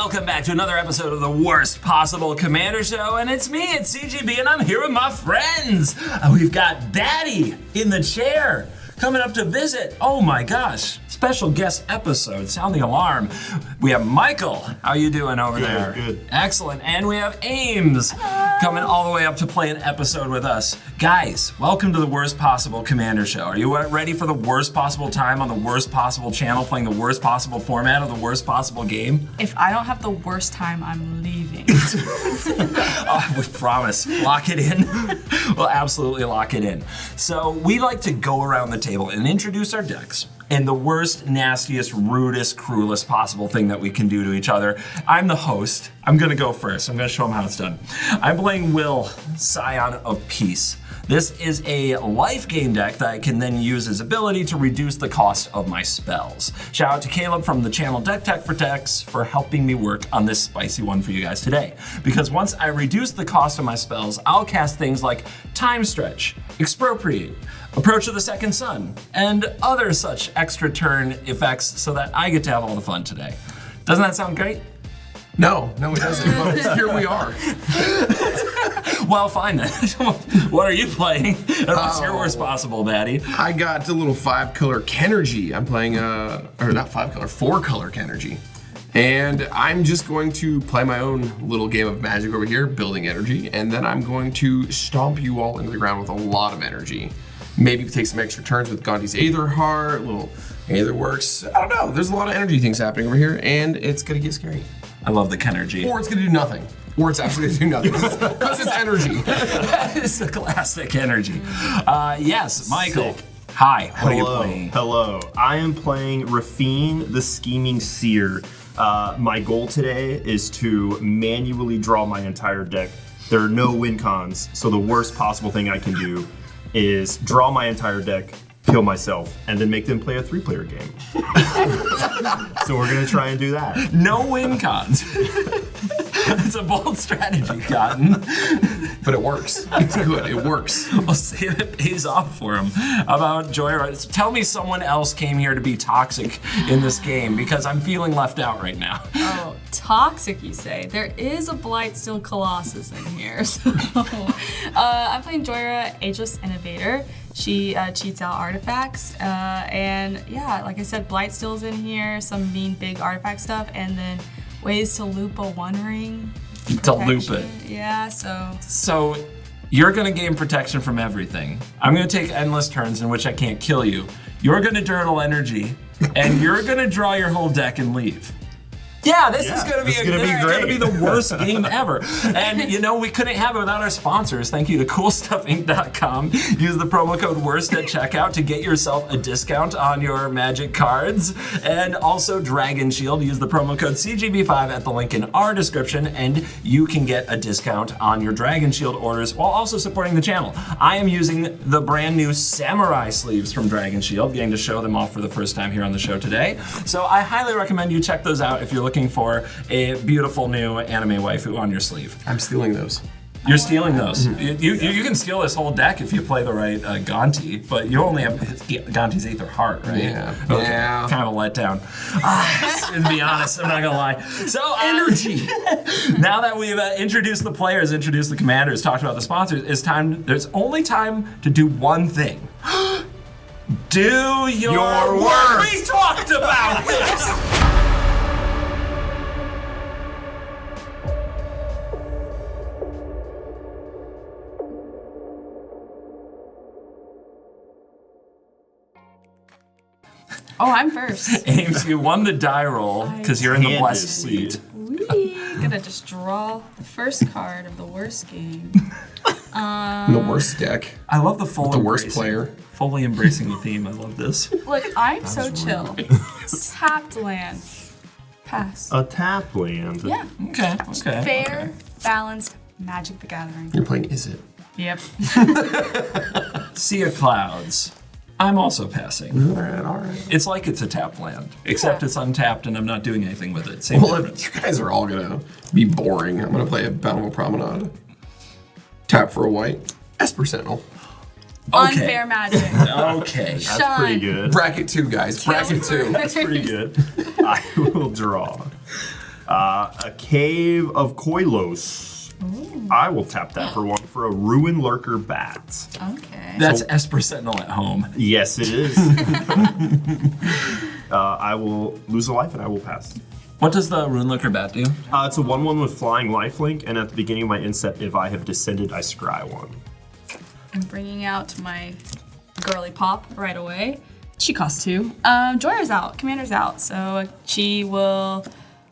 welcome back to another episode of the Worst Possible Commander Show, and it's me, it's CGB, and I'm here with my friends. We've got Baddie in the chair, coming up to visit. Oh my gosh, special guest episode, sound the alarm. We have Michael, how you doing over there? Good. Excellent, and we have Ames, coming all the way up to play an episode with us. Guys, welcome to the Worst Possible Commander Show. Are you ready for the worst possible time on the worst possible channel, playing the worst possible format of the worst possible game? If I don't have the worst time, I'm leaving. Oh, we promise. Lock it in. We'll absolutely lock it in. So we like to go around the table and introduce our decks in the worst, nastiest, rudest, cruelest possible thing that we can do to each other. I'm the host. I'm gonna go first. I'm gonna show them how it's done. I'm playing Will, Scion of Peace. This is a life gain deck that I can then use as ability to reduce the cost of my spells. Shout out to Caleb from the channel Deck Tech for Decks for helping me work on this spicy one for you guys today. Because once I reduce the cost of my spells, I'll cast things like Time Stretch, Expropriate, Approach of the Second Sun, and other such extra turn effects so that I get to have all the fun today. Doesn't that sound great? No, it doesn't. But here we are. Well, fine then. What are you playing? And what's your worst possible, Baddie? I got a little 5-color Kenrith. I'm playing or not 5-color, 4-color Kenrith. And I'm just going to play my own little game of Magic over here, building energy, and then I'm going to stomp you all into the ground with a lot of energy. Maybe take some extra turns with Gandhi's Aether Heart, little Aether Works. I don't know. There's a lot of energy things happening over here, and it's gonna get scary. I love the Kenrith. Or it's gonna do nothing. Or it's actually gonna do nothing. Because it's energy. It's a classic energy. Yes, Michael. Sick. Hi, what are you playing? Hello. I am playing Raffine, the Scheming Seer. My goal today is to manually draw my entire deck. There are no win cons, so the worst possible thing I can do is draw my entire deck, kill myself, and then make them play a 3-player game. So we're gonna try and do that. No win cons. It's a bold strategy, Cotton. But it works. It's good. It works. We'll see if it pays off for him. How about Jhoira? Tell me someone else came here to be toxic in this game because I'm feeling left out right now. Oh, toxic, you say? There is a Blightsteel Colossus in here. So, I'm playing Jhoira, Ageless Innovator. She cheats out artifacts, and yeah, like I said, Blightsteel's in here, some mean big artifact stuff, and then ways to loop a One Ring. To loop it. Yeah, So you're gonna gain protection from everything. I'm gonna take endless turns in which I can't kill you. You're gonna dirtle energy, and you're gonna draw your whole deck and leave. Yeah, this is gonna be the worst game ever. And you know, we couldn't have it without our sponsors. Thank you to CoolStuffInc.com. Use the promo code WORST at checkout to get yourself a discount on your Magic cards. And also Dragon Shield. Use the promo code CGB5 at the link in our description, and you can get a discount on your Dragon Shield orders while also supporting the channel. I am using the brand new Samurai sleeves from Dragon Shield, getting to show them off for the first time here on the show today. So I highly recommend you check those out if you're looking for a beautiful new anime waifu on your sleeve. I'm stealing those. You're stealing those. You can steal this whole deck if you play the right Gonti, but you only have Gonti's Aether Heart, right? Yeah. Okay. Yeah. Kind of a letdown. To be honest, I'm not gonna lie. So energy. Now that we've introduced the players, introduced the commanders, talked about the sponsors, it's time. There's only time to do one thing. Do your worst. We talked about this. oh, I'm first. Ames, you won the die roll because you're in the blessed seat. Gonna just draw the first card of the worst game. The worst deck. I love the full The worst player. Fully embracing the theme. I love this. Look, I'm so chill. Tapped land. Pass. A tap land. Yeah. Okay. Fair, balanced Magic the Gathering. You're playing Is It? Yep. Sea of Clouds. I'm also passing. All right. It's like it's a tapped land, except Yeah. it's untapped and I'm not doing anything with it. Same Well, difference. if you guys are all gonna be boring, I'm gonna play a Bountiful Promenade. Tap for a white. Esper Sentinel. Okay. Unfair Magic. Okay. That's pretty good. Bracket 2, guys. Bracket 2. That's pretty good. I will draw. A Cave of Koilos. I will tap that for 1 for a Ruin Lurker Bat. Okay. That's Esper Sentinel at home. Yes, it is. I will lose a life and I will pass. What does the Rune Looker Bat do? It's a 1/1 with Flying Lifelink, and at the beginning of my end step, if I have descended, I scry 1. I'm bringing out my girly pop right away. She costs 2. Jhoira's out. Commander's out. So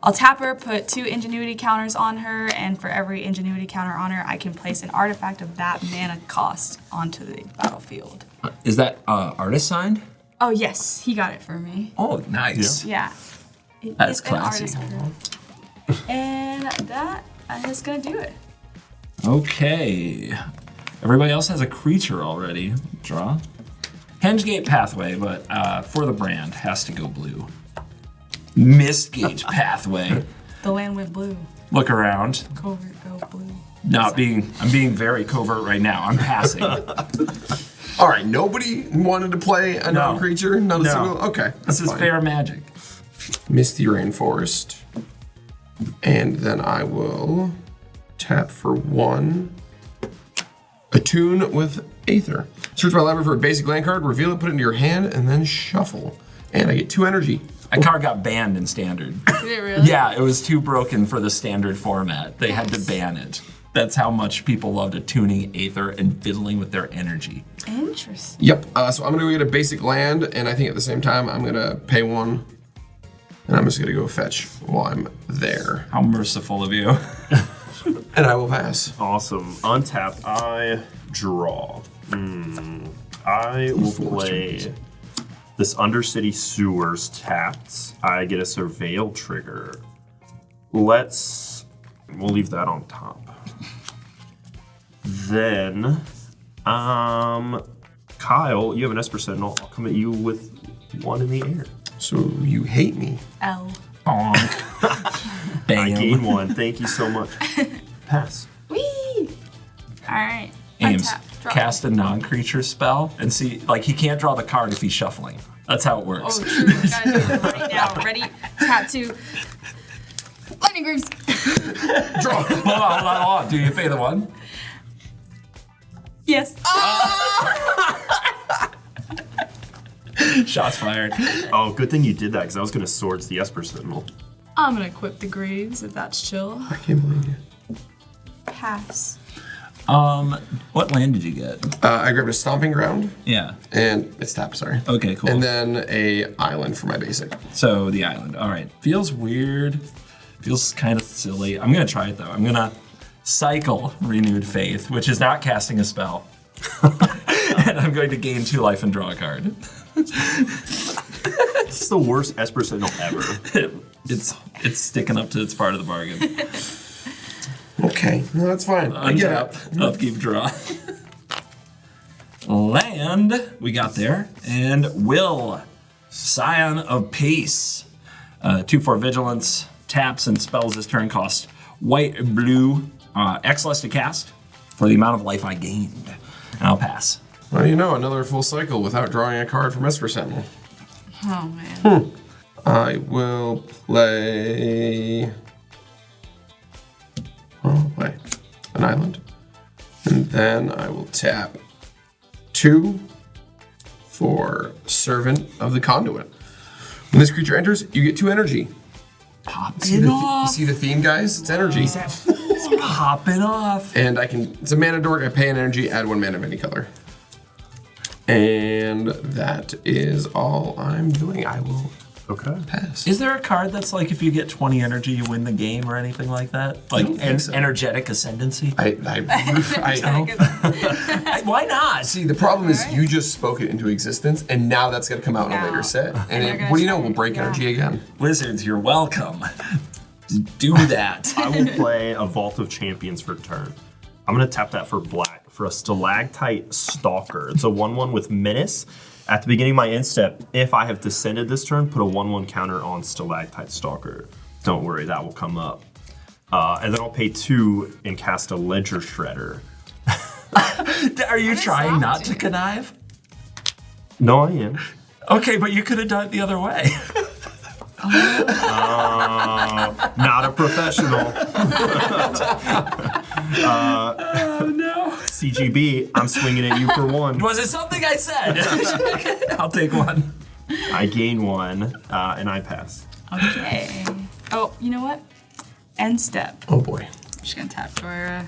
I'll tap her, put 2 Ingenuity counters on her, and for every Ingenuity counter on her, I can place an artifact of that mana cost onto the battlefield. Is that artist signed? Oh, yes. He got it for me. Oh, nice. Yeah. That's It's an classy. artist proof. And that is going to do it. Okay. Everybody else has a creature already. Draw. Hengegate Pathway, but for the brand, has to go blue. Mistgate Pathway. The land went blue. Look around. CovertGoBlue. I'm being very covert right now. I'm passing. All right, nobody wanted to play a non-creature? Not a single? Okay, This is fine. fair magic. Misty Rainforest. And then I will tap for 1. Attune with Aether. Search my library for a basic land card, reveal it, put it into your hand, and then shuffle. And I get 2 energy. That card got banned in Standard. Did it really? Yeah, it was too broken for the Standard format. They had to ban it. That's how much people loved attuning Aether and fiddling with their energy. Interesting. Yep, so I'm gonna go get a basic land, and I think at the same time I'm gonna pay 1. And I'm just gonna go fetch while I'm there. How merciful of you. And I will pass. Awesome. Untapped, I draw. I will play this Undercity Sewers tapped. I get a Surveil trigger. We'll leave that on top. Then, Kyle, you have an Esper Sentinel. I'll come at you with 1 in the air. So you hate me. L. Bonk. I Bam. gain 1. Thank you so much. Pass. Whee! All right. Ames, Untap, draw. cast a non-creature spell and see, like, he can't draw the card if he's shuffling. That's how it works. Oh, true. Gotta do it right now. Ready? Tap 2. Lightning Grooves. Draw. Hold on. Do you pay the 1? Yes. Shots fired. Oh, good thing you did that, because I was going to Swords the Esper Sentinel. I'm gonna equip the Graves if that's chill. I can't believe you. Pass. What land did you get? I grabbed a Stomping Ground, Yeah. and it's tapped, sorry. Okay, cool. And then a island for my basic. So the island. All right. Feels weird. Feels kind of silly. I'm gonna try it though. I'm gonna cycle Renewed Faith, which is not casting a spell. And I'm going to gain 2 life and draw a card. This is the worst Esper Sentinel ever. It's sticking up to its part of the bargain. Okay, no, that's fine. I get Untap, it. upkeep, draw. Land, we got there. And Will, Scion of Peace. 2/4 vigilance, taps and spells this turn cost white and blue, X-less to cast for the amount of life I gained. And I'll pass. Well, you know, another full cycle without drawing a card from Esper Sentinel. Oh man. I will play. I'll play an island. And then I will tap 2 for Servant of the Conduit. When this creature enters, you get 2 energy. You see the theme, guys? It's energy. Popping off. And it's a mana dork. I pay an energy, add 1 mana of any color. And that is all I'm doing. I will pass. Is there a card that's like if you get 20 energy, you win the game or anything like that? Like don't think so. energetic ascendancy? Why not? See, the problem is you just spoke it into existence, and now that's going to come out in a later set. And they're gonna What do you know? try- We'll break yeah. energy again. Wizards, you're welcome. Do that. I will play a Vault of Champions for turn. I'm going to tap that for black for a Stalactite Stalker. It's a 1/1 with Menace. At the beginning of my end step, if I have descended this turn, put a 1/1 counter on Stalactite Stalker. Don't worry, that will come up. And then I'll pay 2 and cast a Ledger Shredder. Are you does trying that not do? to connive? No, I am. Okay, but you could have done it the other way. Not a professional. Oh no. CGB, I'm swinging at you for 1. Was it something I said? I'll take 1. I gain 1, and I pass. Okay. Oh, you know what? End step. Oh boy. I'm just gonna tap Jhoira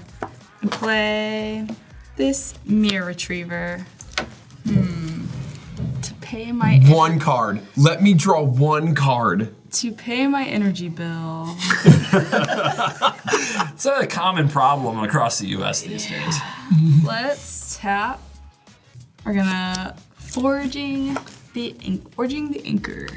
and play this Mirror Retriever. To pay my 1 card. Let me draw 1 card. to pay my energy bill. It's a common problem across the U.S. these days. Let's tap. We're gonna forging the anchor.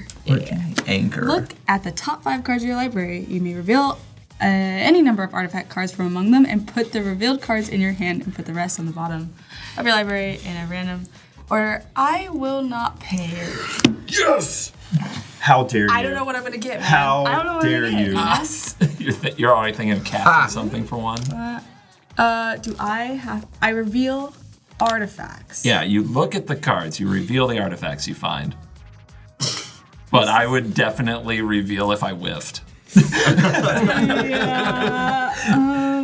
Anchor. Look at the top 5 cards of your library. You may reveal any number of artifact cards from among them and put the revealed cards in your hand and put the rest on the bottom of your library in a random order. I will not pay it. Yes! How dare you? I don't know what I'm gonna get, man. How I don't know what dare I'm gonna you. get. You're already thinking of casting something for 1. Do I reveal artifacts? Yeah, you look at the cards, you reveal the artifacts you find. But I would definitely reveal if I whiffed. Yeah.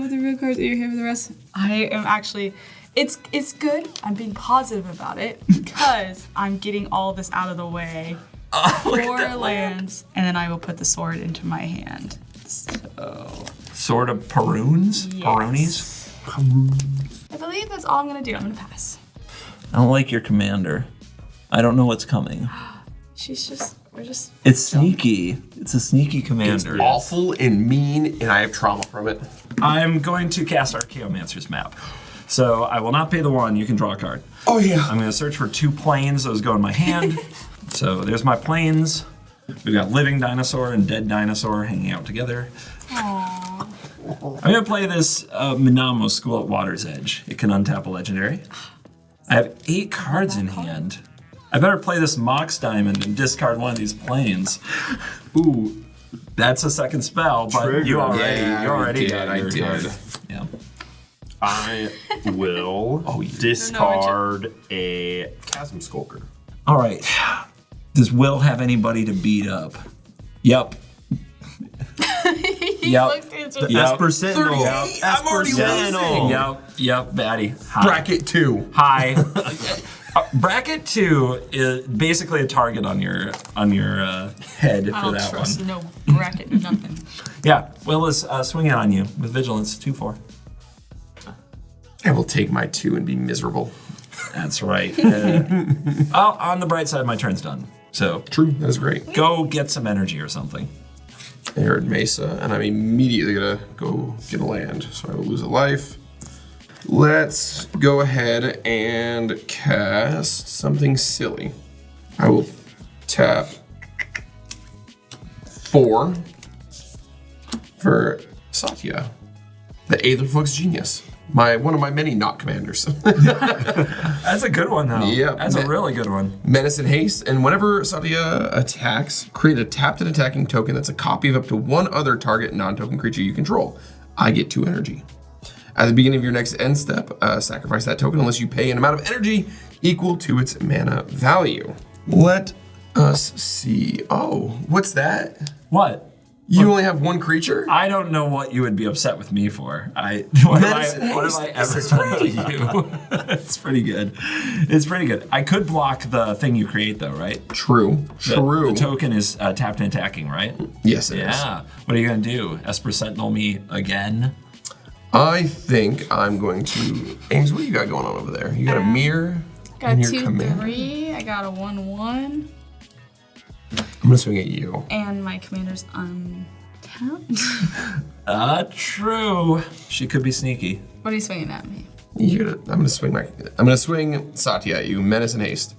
The real cards that you're here for the rest. I am actually. It's good. I'm being positive about it because I'm getting all this out of the way. 4 lands, and then I will put the sword into my hand. So. Sort of Peroons? Yes. Peronies? I believe that's all I'm gonna do. I'm gonna pass. I don't like your commander. I don't know what's coming. We're just. It's sneaky. It's a sneaky commander. It's awful and mean, and I have trauma from it. I'm going to cast Archaeomancer's Map. So I will not pay the 1. You can draw a card. Oh yeah. I'm going to search for 2 planes. Those go in my hand. So there's my planes. We've got living dinosaur and dead dinosaur hanging out together. Aww. I'm going to play this Minamo School at Water's Edge. It can untap a legendary. I have 8 cards in hand. I better play this Mox Diamond and discard one of these planes. Ooh, that's a second spell, but Trigger. you already, Yeah, you already I got did. your card. Yeah. I will discard a Chasm Skulker. All right. Does Will have anybody to beat up? Yep. Yep. Esper Sentinel. 38? I'm already losing. Yep, Baddie. Hi. Bracket 2. Hi. Bracket 2 is basically a target on your head I for don't that trust one. no bracket, nothing. Yeah, Will is swinging on you with vigilance 2/4. I will take my 2 and be miserable. That's right. On the bright side, my turn's done. So True, that's great. go get some energy or something. Arid Mesa, and I'm immediately gonna go get a land, so I will lose a life. Let's go ahead and cast something silly. I will tap 4 for Satya, the Aetherflux Genius. One of my many not commanders. That's a good one, though. Yeah. That's a really good one. Menace and Haste, and whenever Satya attacks, create a tapped and attacking token that's a copy of up to 1 other target non-token creature you control. I get 2 energy. At the beginning of your next end step, sacrifice that token unless you pay an amount of energy equal to its mana value. Let us see. Oh, what's that? What? You only have 1 creature? I don't know what you would be upset with me for. What have I ever done to you? It's pretty good. It's pretty good. I could block the thing you create, though, right? True. True. The token is tapped and attacking, right? Yes, it is. Yeah. What are you gonna do? Esper Sentinel me again? I think I'm going to... Ames, what do you got going on over there? You got a mirror Got and a your 2/3. I got a 1/1. I'm gonna swing at you. And my commander's untapped. True. She could be sneaky. What are you swinging at me? I'm gonna swing Satya at you. Menace and Haste.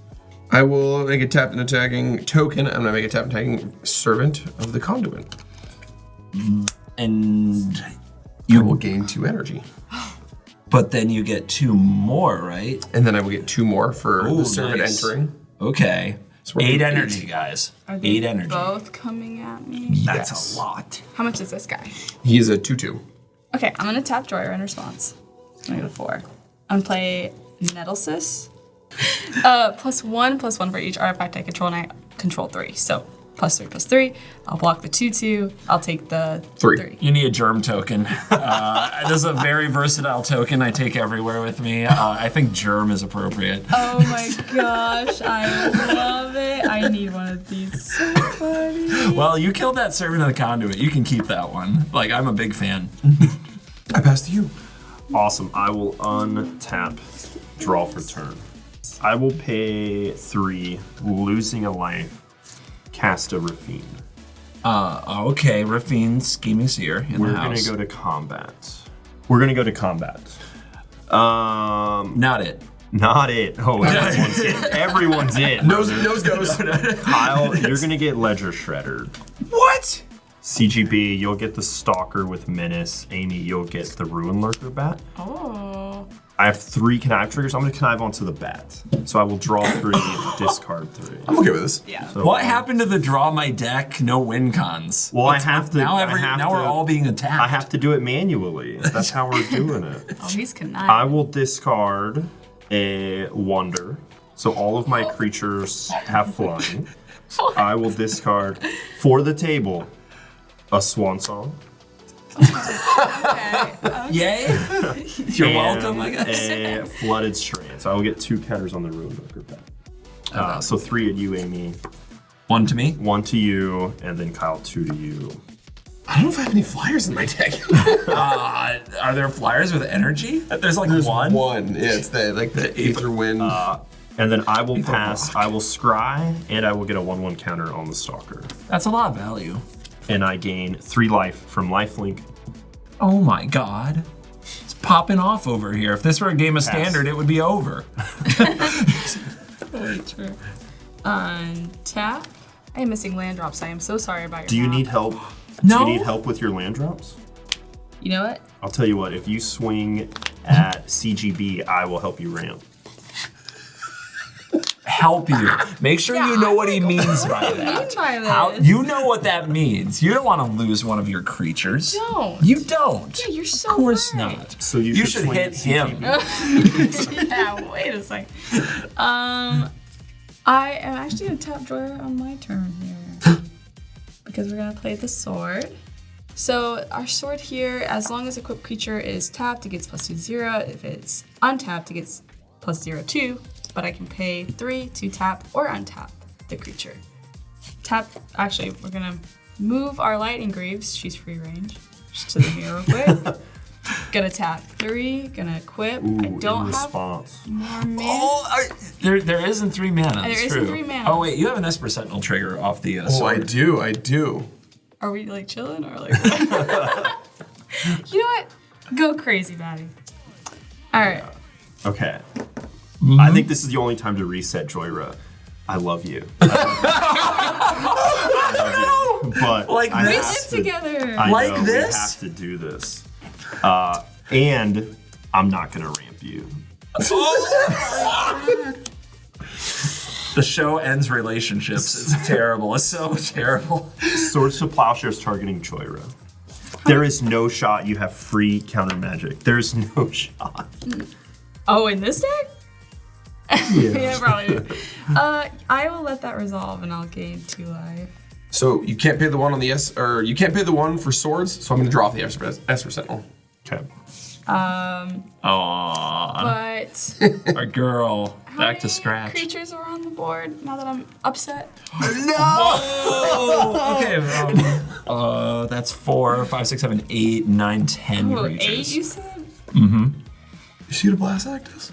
I will make a tapped and attacking token. I'm gonna make a tapped and attacking Servant of the Conduit. And You will gain 2 energy, but then you get 2 more, right? and then I will get 2 more for Ooh, the Servant nice. entering. Okay. So we're 8 at energy, 8. guys. Are they 8 energy. both coming at me? That's Yes. a lot. How much is this guy? He is a 2/2. Okay, I'm gonna tap Jhoira in response. I'm gonna go to 4. I'm gonna play Merciless. +1/+1 for each artifact I control, and I control 3. So +3/+3. I'll block the 2/2. I'll take the 3. You need a germ token. This is a very versatile token I take everywhere with me. I think germ is appropriate. Oh my gosh, I love it. I need one of these. So funny. Well, you killed that servant of the conduit. You can keep that one. Like, I'm a big fan. I passed to you. Awesome. I will untap, draw for turn. I will pay 3, losing a life, cast a Raffine. Okay, Raffine, Scheming Seer in We're the house. gonna go to combat. We're gonna go to combat. Not it. Not it. Oh, everyone's in. Everyone's in. Nose goes. Kyle, you're gonna get Ledger Shredder. What? CGB, you'll get the Stalker with Menace. Amy, you'll get the Ruin Lurker Bat. Oh. I have 3 connive triggers. I'm gonna connive onto the bat. So I will draw 3, discard 3. I'm okay with this. Yeah. So, What happened to the draw my deck, no win cons? Well, I have to. Now, now we're all being attacked. I have to do it manually. That's how we're doing it. Oh, he's conniving. I will discard a Wonder. So all of my creatures have flying. I will discard for the table a Swan Song. Okay. Yay! You're and welcome, I guess. A Flooded Strand. So I will get 2 counters on the Ruin Lurker bat. So 3 at you, Amy. 1 to me. 1 to you, and then Kyle 2 to you. I don't know if I have any flyers in my deck. Are there flyers with energy? There's like There's one. one. Yeah, it's the Aether Wind. And then I will pass. I will scry, and I will get a 1/1 counter on the Stalker. That's a lot of value. And I gain 3 life from lifelink. Oh my god. It's popping off over here. If this were a game of Standard, it would be over. Very true. Untap. I am missing land drops. I am so sorry about your Do you mom. need help? No. Do you need help with your land drops? You know what? I'll tell you what. If you swing at CGB, I will help you ramp. Help you. Make sure you know what he means by that. By this. How, you know what that means. You don't want to lose one of your creatures. Don't. You don't. Yeah, you're so Of course right. not. So you should swing hit at him. CGB. Yeah, wait a second. I am actually gonna tap Jhoira on my turn here. Because we're gonna play the sword. So our sword here, as long as equipped creature is tapped, it gets +2/0. If it's untapped, it gets +0/2. But I can pay 3 to tap or untap the creature. Tap, actually, we're gonna move our Lightning Greaves. She's free range. Just to the mirror real quick. Gonna tap 3, gonna equip. Ooh, I don't in have response. more mana. Oh, there isn't 3 mana. There It's isn't true. 3 mana. Oh wait, you have an Esper Sentinel trigger off the I sword. do. Are we like chilling or like what? You know what? Go crazy, Baddie. Alright. Okay. I think this is the only time to reset Jhoira. I love you. I love you. But Like I We this? have live to- together. I Like know, this? We have to do this. And I'm not gonna ramp you. The show ends relationships. It's terrible. It's so terrible. Swords to Plowshares targeting Jhoira. There is no shot you have free counter magic. There's no shot. Oh, in this deck? Yeah, probably. I will let that resolve and I'll gain 2 life. So you can't pay the one on the or you can't pay the one for swords. So I'm gonna draw off the Esper Sentinel. Okay. Aww. But Our girl. how Back to many scratch. creatures are on the board now that I'm upset? Oh, okay. That's 4, 5, 6, 7, 8, 9, 10 Oh, 8 creatures. you said? Is she gonna blast act us?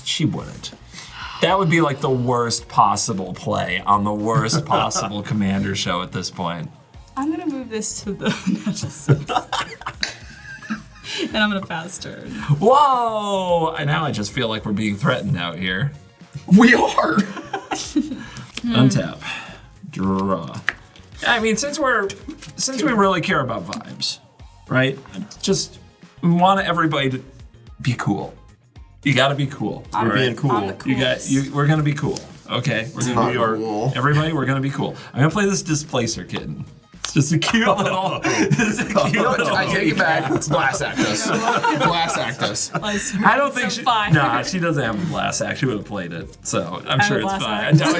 She wouldn't. That would be like the worst possible play on the worst possible commander show at this point. I'm gonna move this to the and I'm gonna pass turn. Whoa! And now I just feel like we're being threatened out here. We are. Untap. Draw. I mean, since we really care about vibes, right? Just want everybody to be cool. You gotta be cool. I'm being cool. I'm the We're gonna be cool. Okay? We're gonna be cool. everybody, we're gonna be cool. I'm gonna play this Displacer Kitten. It's just a cute little. It's a cute little. I take it back. Blast act us. Blast act us. I don't think she. fine. Nah, she doesn't have a blast act. She would have played it, so I'm sure have it's a fine. blast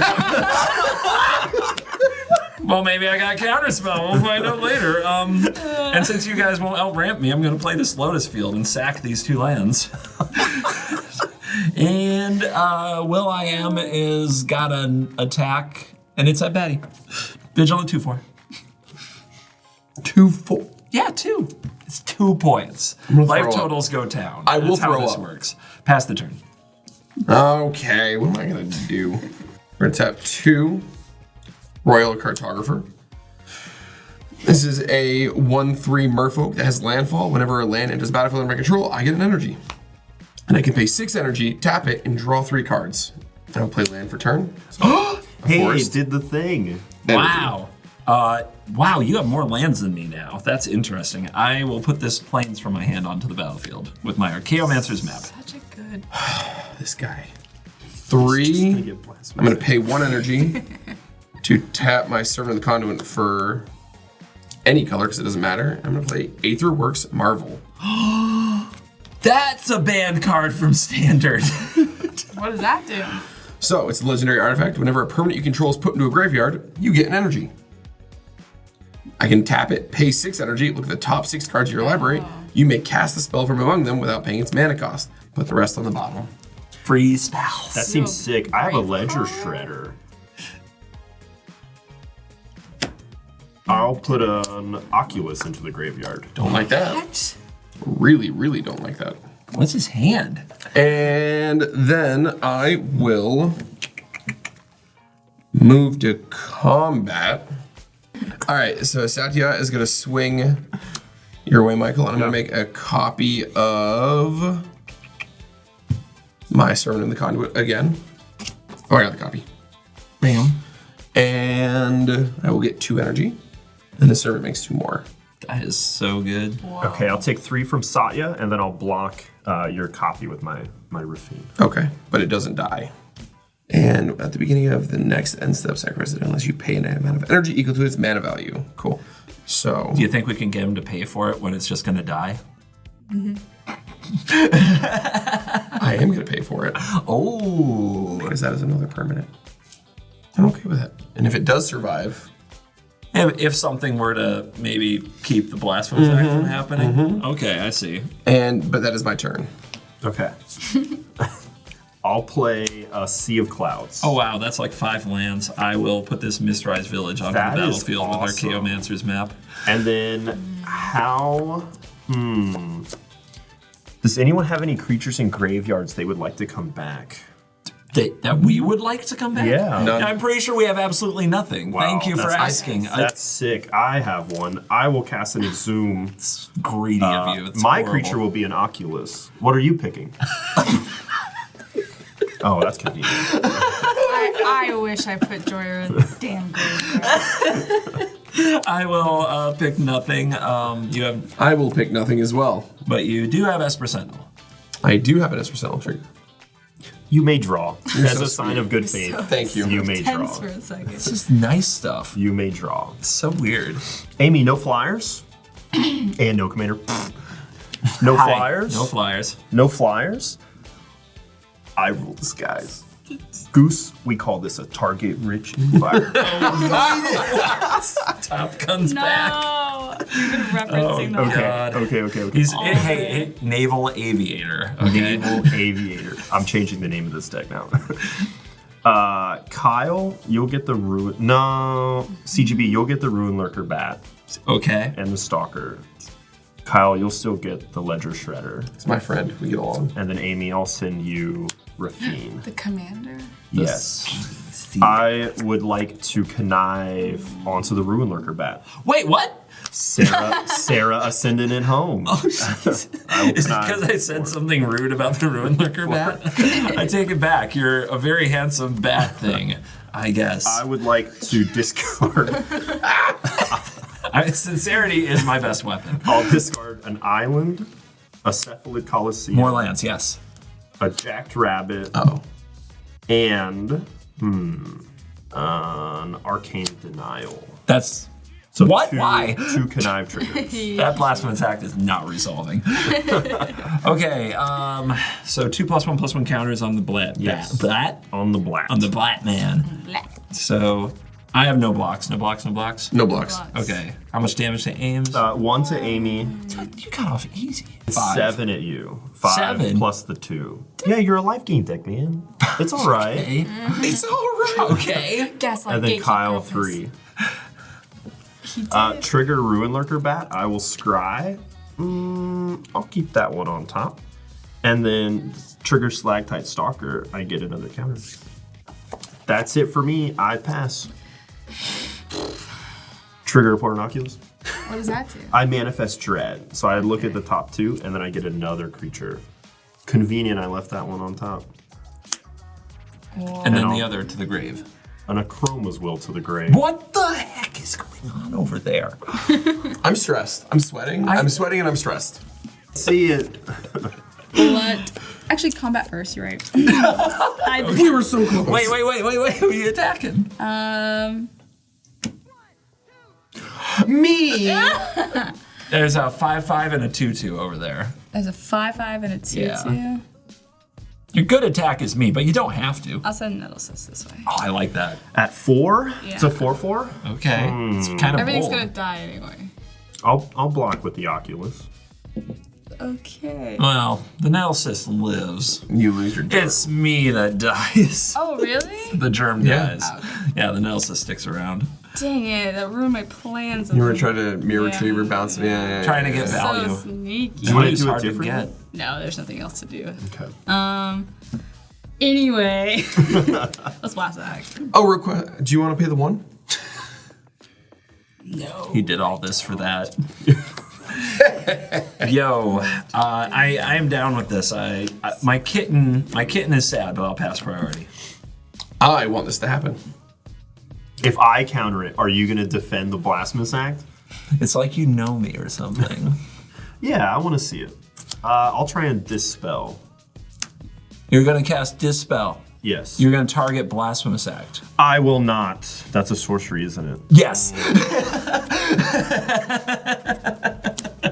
Well, maybe I got counterspell. We'll find out later. And since you guys won't outramp me, I'm going to play this Lotus Field and sack these 2 lands. And Will.i.am is got an attack, and it's at Baddie. Vigilant 2/4. 2/4. Yeah, 2. It's 2 points. Life totals go down. I will That's how throw this up. works. Pass the turn. Okay, what am I gonna do? We're gonna tap 2 Royal Cartographer. This is a 1/3 merfolk that has landfall. Whenever a land enters the battlefield under my control, I get an energy. And I can pay 6 energy, tap it, and draw 3 cards. And I'll play land for turn. So, Hey, forest. it did the thing. Wow. Wow, you have more lands than me now. That's interesting. I will put this plains from my hand onto the battlefield with my Archaeomancer's map. Such a good. This guy. 3. I'm gonna pay 1 energy to tap my Servant of the Conduit for any color, because it doesn't matter. I'm gonna play Aetherworks Marvel. That's a banned card from Standard. What does that do? So, it's a legendary artifact. Whenever a permanent you control is put into a graveyard, you get an energy. I can tap it, pay 6 energy, look at the top 6 cards of your library. You may cast the spell from among them without paying its mana cost. Put the rest on the bottom. Free spells. That seems sick. I have a Brave ledger card. shredder. I'll put an Oculus into the graveyard. Don't like that. What? Really, really don't like that. What's his hand? And then I will move to combat. All right, so Satya is gonna swing your way, Michael, and I'm gonna make a copy of my Servant of the Conduit again. Oh, I got the copy. Bam. And I will get 2 energy, and the servant makes 2 more. That is so good. Okay, I'll take 3 from Satya, and then I'll block your copy with my Raffine. Okay, but it doesn't die. And at the beginning of the next end step, sacrifice it unless you pay an amount of energy equal to its mana value. Cool. So Do you think we can get him to pay for it when it's just going to die? I am gonna pay for it Oh. because that is another permanent. I'm okay with that. And if it does survive, If something were to maybe keep the blasphemous act from happening. Okay, I see. but that is my turn. Okay. I'll play a Sea of Clouds. Oh wow, that's like 5 lands. I will put this Mistrized Village onto That the is battlefield with awesome. Archaeomancer's map. And then how... Does anyone have any creatures in graveyards they would like to come back? That we would like to come back? Yeah. None. I'm pretty sure we have absolutely nothing. Wow, Thank you for that's- asking. That's sick. I have one. I will cast an Exhume. It's greedy of you. It's My horrible. creature will be an Oculus. What are you picking? Oh, that's convenient. I wish I put Jhoira in the damn graveyard. I will pick nothing. You have, I will pick nothing as well. but you do have Esper Sentinel. I do have an Esper Sentinel trigger. You may draw. As so a sign sweet. of good faith. Thank you. You may draw. Tense for a second. It's just nice stuff. You may draw. It's so weird. Amy, no flyers. And no commander. No Hi. flyers. No flyers. No flyers. I rule the skies. Goose, we call this a target-rich environment. Top Gun's back. No, you've been referencing that. okay, God. okay. He's hey, Naval Aviator. Okay. Naval Aviator. I'm changing the name of this deck now. Kyle, you'll get the Ruin... No, CGB, you'll get the Ruin Lurker Bat Okay. and the Stalker. Kyle, you'll still get the Ledger Shredder. It's my friend. We get along. And then Amy, I'll send you Raffine. The commander? Yes. I would like to connive onto the Ruin Lurker Bat. Wait, what? Sarah Ascendant at home. Oh, jeez. Is it because I said something rude about the Ruin Lurker bat? I take it back. You're a very handsome bat thing, I guess. I would like to discard. Sincerity is my best weapon. I'll discard an island, a Cephalid Coliseum, More lands, yes. a Jacked Rabbit, Oh. and an Arcane Denial. That's So what? Two, Why? 2 connive triggers. That blasphemous act is not resolving. Okay, so 2+1/+1 counters on the blat. Yes. Blat? On the black. On the blat man. Black. So I have no blocks. No blocks. No blocks. No blocks. Okay. How much damage to Ames? 1 to Amy, You got off easy. 5. 7 at you. 5 7? plus the 2. Yeah, you're a life gain deck, man. It's all right. Okay. It's all right. Okay. Gaslight And then gatekeeper Kyle purpose. 3. He did. Trigger Ruin Lurker Bat. I will scry. I'll keep that one on top. And then trigger Slagtite Stalker. I get another counter. That's it for me. I pass. Trigger Portinoculus. What does that do? I manifest Dread. So I look at the top 2 and then I get another creature. Convenient, I left that one on top. And then the other to the grave. An Achroma's Will to the grave. What the heck is going on over there? I'm stressed. I'm sweating. I'm sweating and I'm stressed. See it. What? Actually, combat first. You're right. We were so close. Wait. Who are you attacking? Me. There's a 5/5 and a 2/2 over there. There's a 5/5 and a 2/2. Yeah. Your good attack is me, but you don't have to. I'll send Nettlesis this way. Oh, I like that. At 4? Yeah. It's a 4/4? Okay. It's kind of Everything's bold. gonna die anyway. I'll block with the Oculus. Okay. Well, the Nettlesis lives. You lose your turn. It's me that dies. Oh, really? The germ Yeah. dies. Yeah, the Nettlesis sticks around. Dang it, that ruined my plans. You were trying to mirror Yeah. retriever bounce. Yeah. Trying to get So value. sneaky. You wanna Value's do it hard to differently? get. No, there's nothing else to do. Okay. Anyway. Let's blast that. Oh, real quick. Do you want to pay the 1? No. He did all this for that. Yo, I am down with this. My kitten is sad, but I'll pass priority. I want this to happen. If I counter it, are you going to defend the Blasphemous Act? It's like you know me or something. Yeah, I want to see it. I'll try and Dispel. You're gonna cast Dispel. Yes. You're gonna target Blasphemous Act. I will not. That's a sorcery, isn't it? Yes.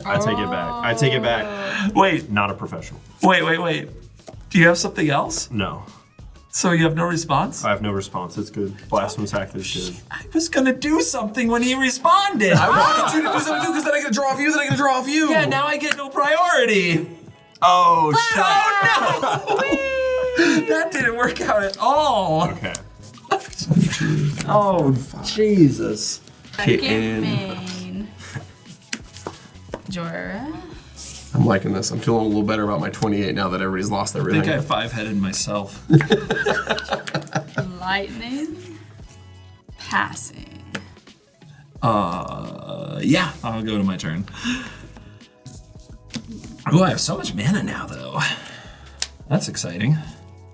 I take it back. I take it back. Wait. Not a professional. Wait. Do you have something else? No. So you have no response? I have no response. It's good. Blasphemous Act is good. I was gonna do something when he responded. I wanted you to do something too, because then I get to draw off you, then I get to draw off you. Yeah, now I get no priority. Oh, shit. Oh no! That didn't work out at all. Okay. Oh, Jesus. Kitten. Main. Jhoira. I'm liking this. I'm feeling a little better about my 28 now that everybody's lost I everything. think I five-headed myself. Lightning. Passing. Yeah, I'll go to my turn. Oh, I have so much mana now, though. That's exciting.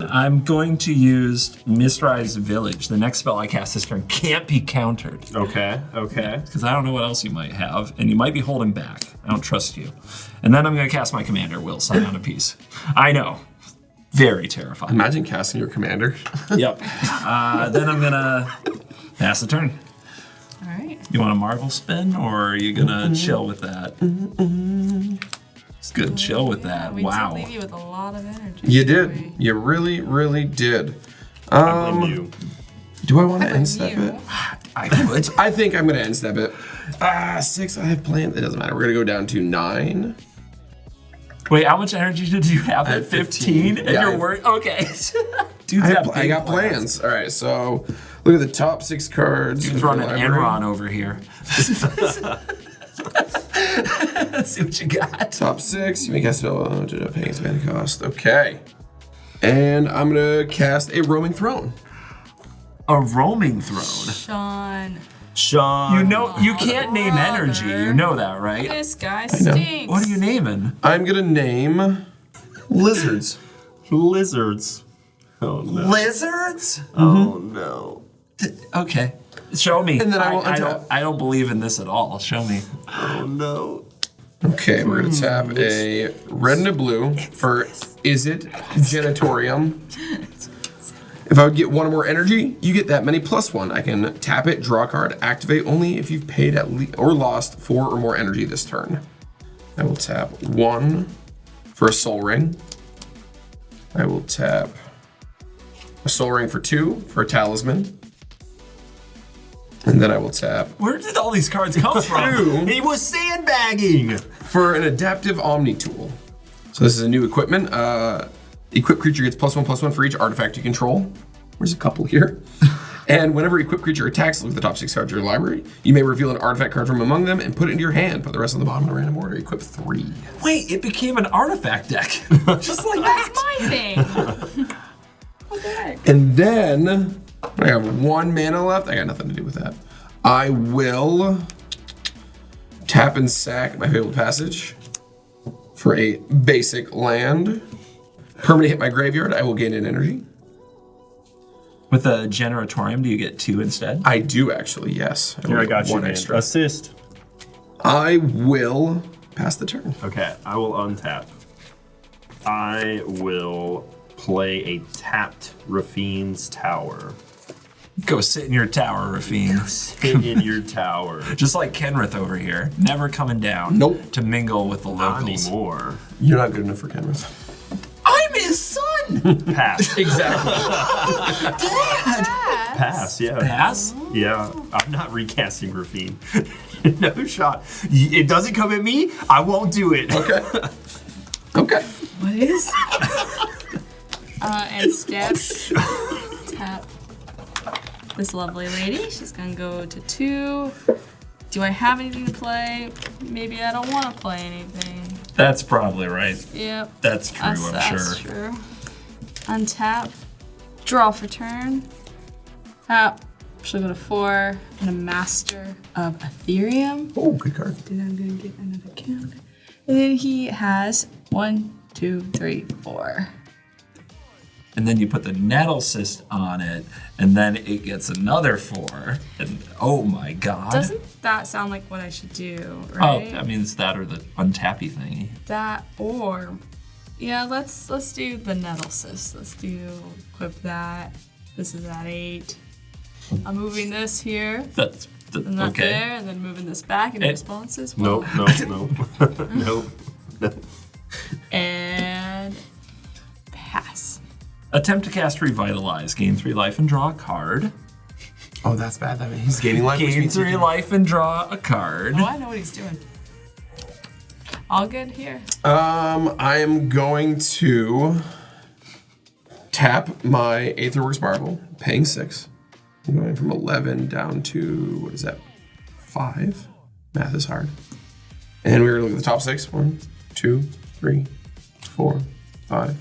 I'm going to use Mistrise Village. The next spell I cast this turn can't be countered. Okay. Because I don't know what else you might have, and you might be holding back. I don't trust you. And then I'm going to cast my commander, Will, Scion of Peace. I know. Very terrifying. Imagine casting your commander. Yep. Then I'm going to pass the turn. All right. You want a Marvel spin, or are you going to chill with that? It's good. Chill with that. We Wow. did leave you with a lot of energy. You didn't did. we? You really, really did. I blame you. Do I want to blame end step you. it? I would. I think I'm going to end step it. 6. I have planned. It doesn't matter. We're going to go down to 9. Wait, how much energy did you have I at had 15? 15. And Yeah, you're worried? Okay. Dude's I got plans. All right, so look at the top 6 cards. Dude's of the running library. Enron over here. Let's see what you got. Top 6. You may cast spell. Paying its mana cost. Okay. And I'm going to cast a Roaming Throne. A roaming throne. Sean. You know, you can't name energy. You know that, right? This guy know. stinks. What are you naming? I'm going to name Lizards. Lizards. Oh, no. Lizards? Oh, no. Okay. Show me. And then I will untap. I don't believe in this at all. Show me. Oh, no. Okay, we're going to tap a red and a blue for Is It Genitorium. If I would get 1 or more energy, you get that many +1. I can tap it, draw a card, activate only if you've paid at least or lost 4 or more energy this turn. I will tap 1 for a Soul Ring. I will tap a Soul Ring for 2 for a Talisman. And then I will tap Where did all these cards come from? He was sandbagging. for an adaptive Omni tool. So this is a new equipment. Equipped creature gets +1/+1 for each artifact you control. There's a couple here. And whenever equipped creature attacks, look at the top 6 cards of your library. You may reveal an artifact card from among them and put it into your hand. Put the rest on the bottom in a random order. Equip 3. Wait, it became an artifact deck. Just like That's that. my thing. Okay. And then I have 1 mana left. I got nothing to do with that. I will tap and sack my Fabled Passage for a basic land. Permanent hit my graveyard. I will gain an energy. With a Generatorium, do you get 2 instead? I do actually, yes. Here, I got you, 1 man. extra. Assist. I will pass the turn. Okay, I will untap. I will play a tapped Raffine's Tower. Go sit in your tower, Raffine. Sit in your tower. Just like Kenrith over here, never coming down. Nope. To mingle with the Not locals. anymore. You're not good enough for Kenrith. I'm his son. Pass. Exactly. Dad. Pass, yeah. Pass. Yeah, I'm not recasting Raffine. No shot. It doesn't come at me, I won't do it. Okay. Okay. What is? And step. Tap. This lovely lady. She's gonna go to 2. Do I have anything to play? Maybe I don't want to play anything. That's probably right. Yep. That's true, I'm That's sure. true. Untap. Draw for turn. Tap. She'll go to 4. And a Master of Ethereum. Oh, good card. Then I'm gonna get another counter. And then he has 1, 2, 3, 4. And then you put the nettle cyst on it, and then it gets another 4. And oh my god. Doesn't that sound like what I should do, Oh, right? I mean, it's that or the untappy thingy. That or, yeah, let's do the nettle cyst. Let's equip that. This is at 8. I'm moving this here, That's and that okay. there, and then moving this back in response as well. Nope. And pass. Attempt to cast Revitalize. Gain 3 life and draw a card. Oh, that's bad. That means he's gaining life. which Gain means he 3 can- life and draw a card. Oh, I know what he's doing. All good here. I am going to tap my Aetherworks Marble, paying 6. I'm going from 11 down to, what is that, 5? Math is hard. And we're going to look at the top 6. 1, 2, 3, 4, 5,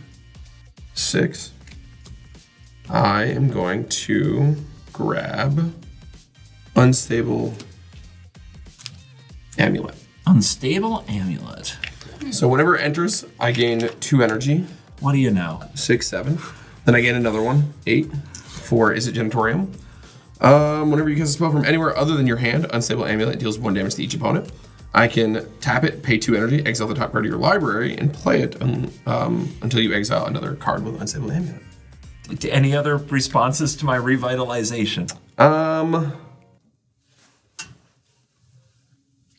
6. I am going to grab Unstable Amulet. Unstable Amulet. So whenever it enters, I gain 2 energy. What do you know? 6, 7. Then I gain another one. 8. 4 is it Genitorium. Whenever you cast a spell from anywhere other than your hand, Unstable Amulet deals 1 damage to each opponent. I can tap it, pay 2 energy, exile the top card of your library, and play it until you exile another card with Unstable Amulet. Any other responses to my revitalization?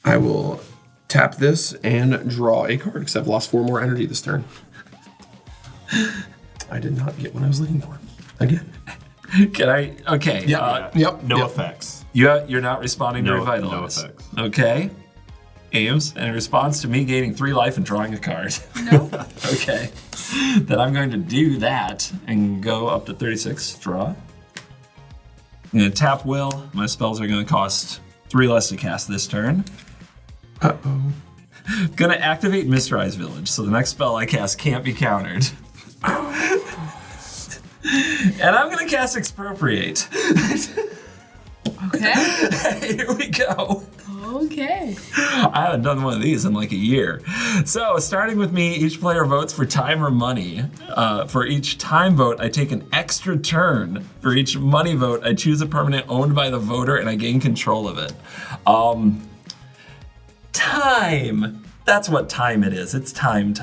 I will tap this and draw a card, because I've lost 4 more energy this turn. I did not get what I was looking for. Again. Can I? Okay. Yep. No effects. You're not responding to No revitalize. effects. Okay. Ames, in response to me gaining 3 life and drawing a card. No. Okay. Then I'm going to do that and go up to 36, draw. I'm going to tap Will. My spells are going to cost 3 less to cast this turn. Uh-oh. Going to activate Mysterized Village, so the next spell I cast can't be countered. And I'm going to cast Expropriate. Okay. Here we go. Okay. I haven't done one of these in like a year. So, starting with me, each player votes for time or money. For each time vote, I take an extra turn. For each money vote, I choose a permanent owned by the voter and I gain control of it. Time. That's what time it is. It's time.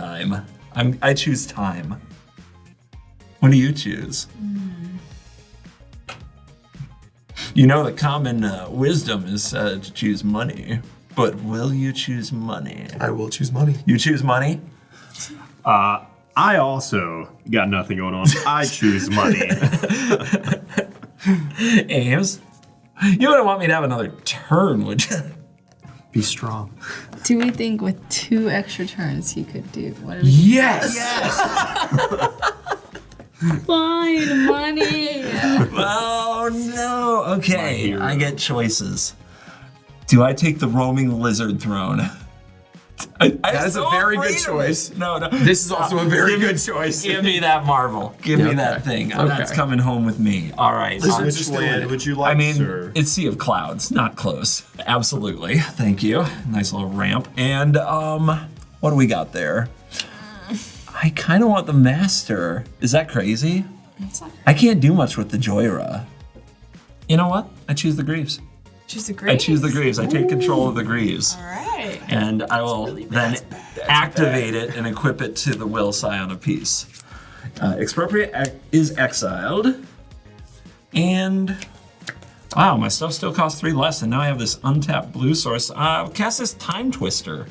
I choose time. What do you choose? You know the common wisdom is to choose money, but will you choose money? I will choose money. You choose money? I also got nothing going on. I choose money. Ames? You wouldn't want me to have another turn, would you? Be strong. Do we think with 2 extra turns he could do? What are we? Yes. Fine, money. Oh no. My Okay, hero. I get choices. Do I take the roaming lizard throne? That is a very good choice. No. This is also a very good choice. Give me that marvel. Give me Okay. that thing. Okay. That's coming home with me. All right. Lizards are Which still in land it. would you like, I mean, sir? it's Sea of Clouds, not close. Absolutely. Thank you. Nice little ramp. And what do we got there? I kind of want the master. Is that crazy? I can't do much with the Jhoira. You know what? I choose the Greaves. Choose the I green. choose the Greaves. I take control of the Greaves. All right. And I will then activate it and equip it to the Will Scion of Peace. Expropriate is exiled. And wow, my stuff still costs 3 less, and now I have this untapped blue source. I'll cast this Time Twister.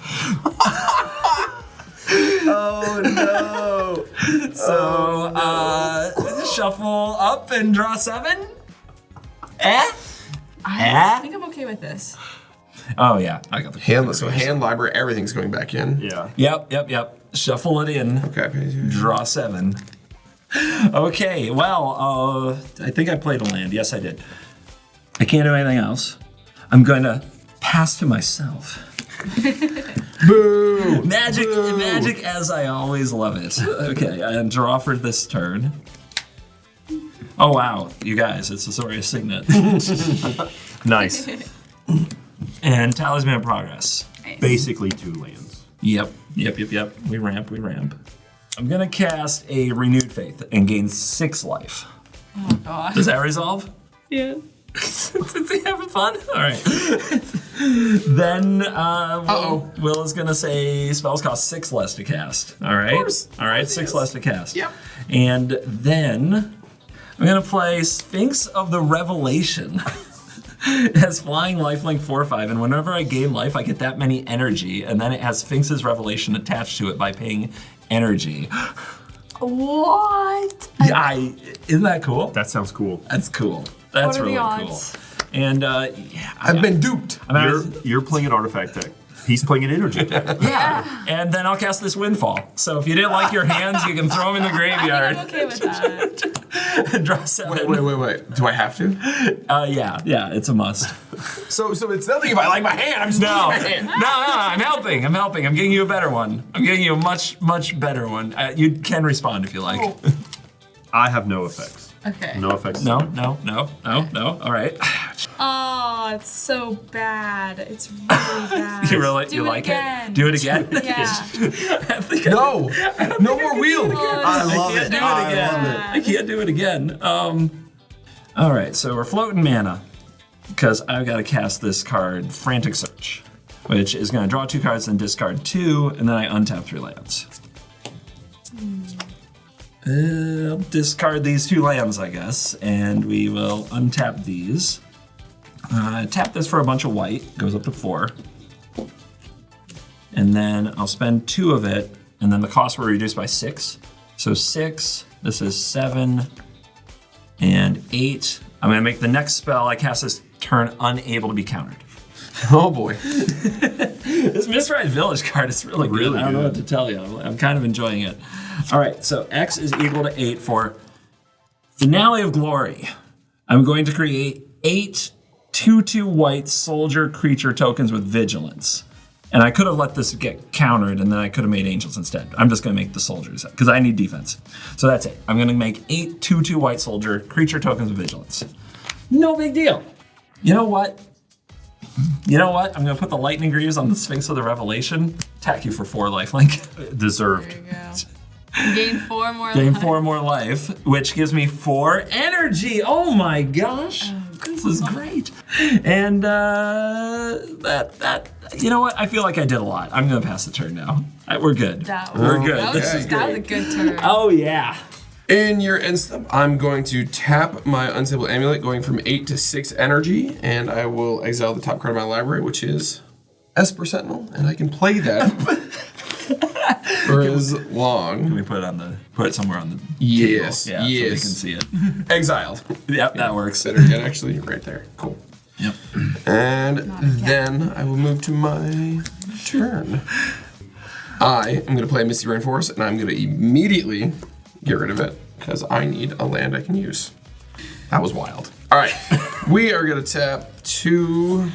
Oh no! So shuffle up and draw 7. I think I'm okay with this. Oh yeah, I got the Hand library, everything's going back in. Yeah. Yep. Shuffle it in. Okay. Draw 7. Okay, well, I think I played a land. Yes, I did. I can't do anything else. I'm going to pass to myself. Boo! Magic as I always love it. Okay, and draw for this turn. Oh wow, you guys, it's a Azorius Signet. Nice. And Talisman of Progress. Nice. Basically 2 lands. Yep. We ramp. I'm gonna cast a Renewed Faith and gain 6 life. Oh gosh. Does that resolve? Yeah. Since they having fun? All right. Then Will is gonna say spells cost 6 less to cast. All right. course. All right. 6 less to cast. Yep. And then I'm gonna play Sphinx of the Revelation. It has flying lifelink 4/5, and whenever I gain life, I get that many energy, and then it has Sphinx's Revelation attached to it by paying energy. What? Isn't that cool? That sounds cool. That's cool. That's What are the really odds? cool. And yeah, I've been duped. You're playing an artifact deck. He's playing an energy deck. yeah. And then I'll cast this Windfall. So if you didn't like your hands, you can throw them in the graveyard. I'm okay with that. And draw 7. Wait. Do I have to? Yeah, it's a must. So it's nothing if I like my hand. I'm just No, using my hand. no, I'm helping. I'm getting you a better one. I'm getting you a much better one. You can respond if you like. Oh. I have no effects. Okay. No effects. No. All right. Oh, it's so bad. It's really bad. You really Do you it like again. it? Do it again? Yeah. No more wheel. I love can't it. do it I again. love it. I can't do it again. All right, so we're floating mana because I've got to cast this card, Frantic Search, which is going to draw 2 cards and discard 2, and then I untap 3 lands. Discard these 2 lands, I guess, and we will untap these. Tap this for a bunch of white, goes up to 4. And then I'll spend 2 of it, and then the cost will reduce by 6. So 6, this is 7, and 8. I'm gonna make the next spell I cast this turn unable to be countered. Oh boy. This Misride Village card is really good. Really I don't know good. what to tell you. I'm kind of enjoying it. All right, so X is equal to 8 for Finale of Glory. I'm going to create 8 2/2 white soldier creature tokens with vigilance. And I could have let this get countered, and then I could have made angels instead. I'm just going to make the soldiers, because I need defense. So that's it. I'm going to make 8 2/2 white soldier creature tokens with vigilance. No big deal. You know what? I'm going to put the Lightning Greaves on the Sphinx of the Revelation. Attack you for 4 lifelink. Deserved. There you go. Gain 4 more Gain life. 4 more life, which gives me 4 energy. Oh my gosh. This is great. And you know what? I feel like I did a lot. I'm going to pass the turn now. We're good. We're good. That This was, is that was a great. good turn. Oh yeah. In your end step, I'm going to tap my Unstable Amulet, going from 8 to 6 energy, and I will exile the top card of my library, which is Esper Sentinel, and I can play that for as long. Can we put it somewhere on the Yes, table? Yeah, yes. so they can see it. Exiled. Yep, that works. Better yet, actually, right there. Cool. Yep. And then I will move to my turn. I am going to play Misty Rainforest, and I'm going to immediately get rid of it because I need a land I can use. That was wild. All right, we are going to tap 2,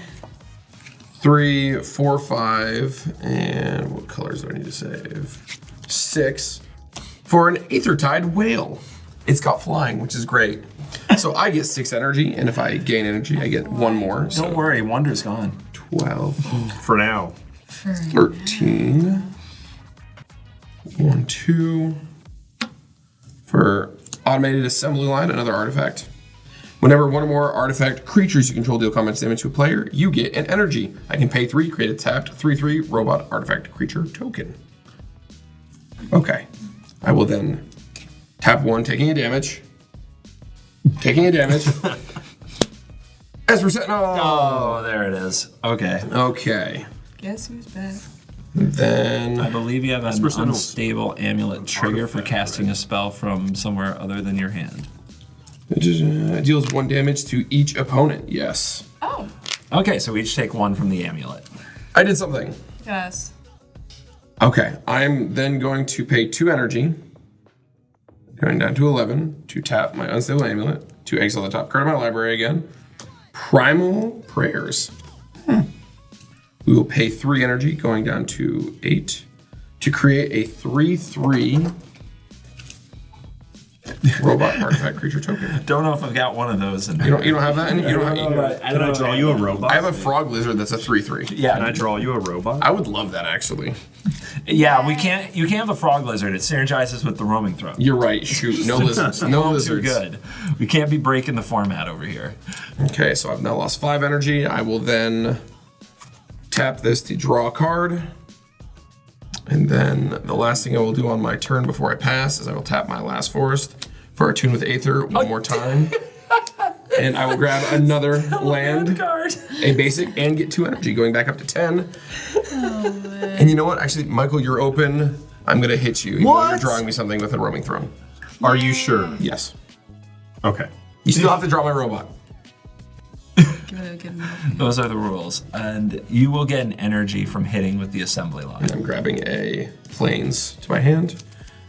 3, 4, 5, and what colors do I need to save? 6 for an Aethertide Whale. It's got flying, which is great. So I get 6 energy, and if I gain energy, I get 1 more. So Don't worry, Wonder's gone. 12. For now. 13. 1, 2. For automated assembly line, another artifact. Whenever one or more artifact creatures you control deal combat damage to a player, you get an energy. I can pay 3, create a tapped 3/3 robot artifact creature token. Okay. I will then tap 1, taking a damage. Esper Sentinel! Oh, there it is. Okay. Okay. Guess who's back? Then I believe you have an Sentinel's unstable amulet trigger for casting a spell from somewhere other than your hand. it deals 1 damage to each opponent. Yes. Oh, Okay, so we each take 1 from the amulet. I did something. yes. Okay. I'm then going to pay 2 energy. Going down to 11 to tap my unstable amulet, to exile the top card of my library again. Primal Prayers. We will pay 3 energy, going down to 8, to create a 3/3 robot artifact creature token. Don't know if I've got one of those in You don't have that? You don't have. Can I draw you a robot? I have a frog lizard that's a 3/3. Yeah, Can I draw you a robot? I would love that actually. yeah. We can't. You can't have a frog lizard. It synergizes with the roaming throw. You're right. Shoot, no lizards. No Too lizards. good. We can't be breaking the format over here. Okay, so I've now lost 5 energy. I will then tap this to draw a card. And then the last thing I will do on my turn before I pass is I will tap my last forest for a Tune with Aether one more time. And I will grab another land, Card. a basic, and get 2 energy, going back up to 10. And you know what? Actually, Michael, you're open. I'm going to hit you. Even though You're What? drawing me something with a roaming throne. Are you sure? Yes. Okay. You still have to draw my robot. Give him Those are the rules, and you will get an energy from hitting with the assembly line. I'm grabbing a Plains to my hand,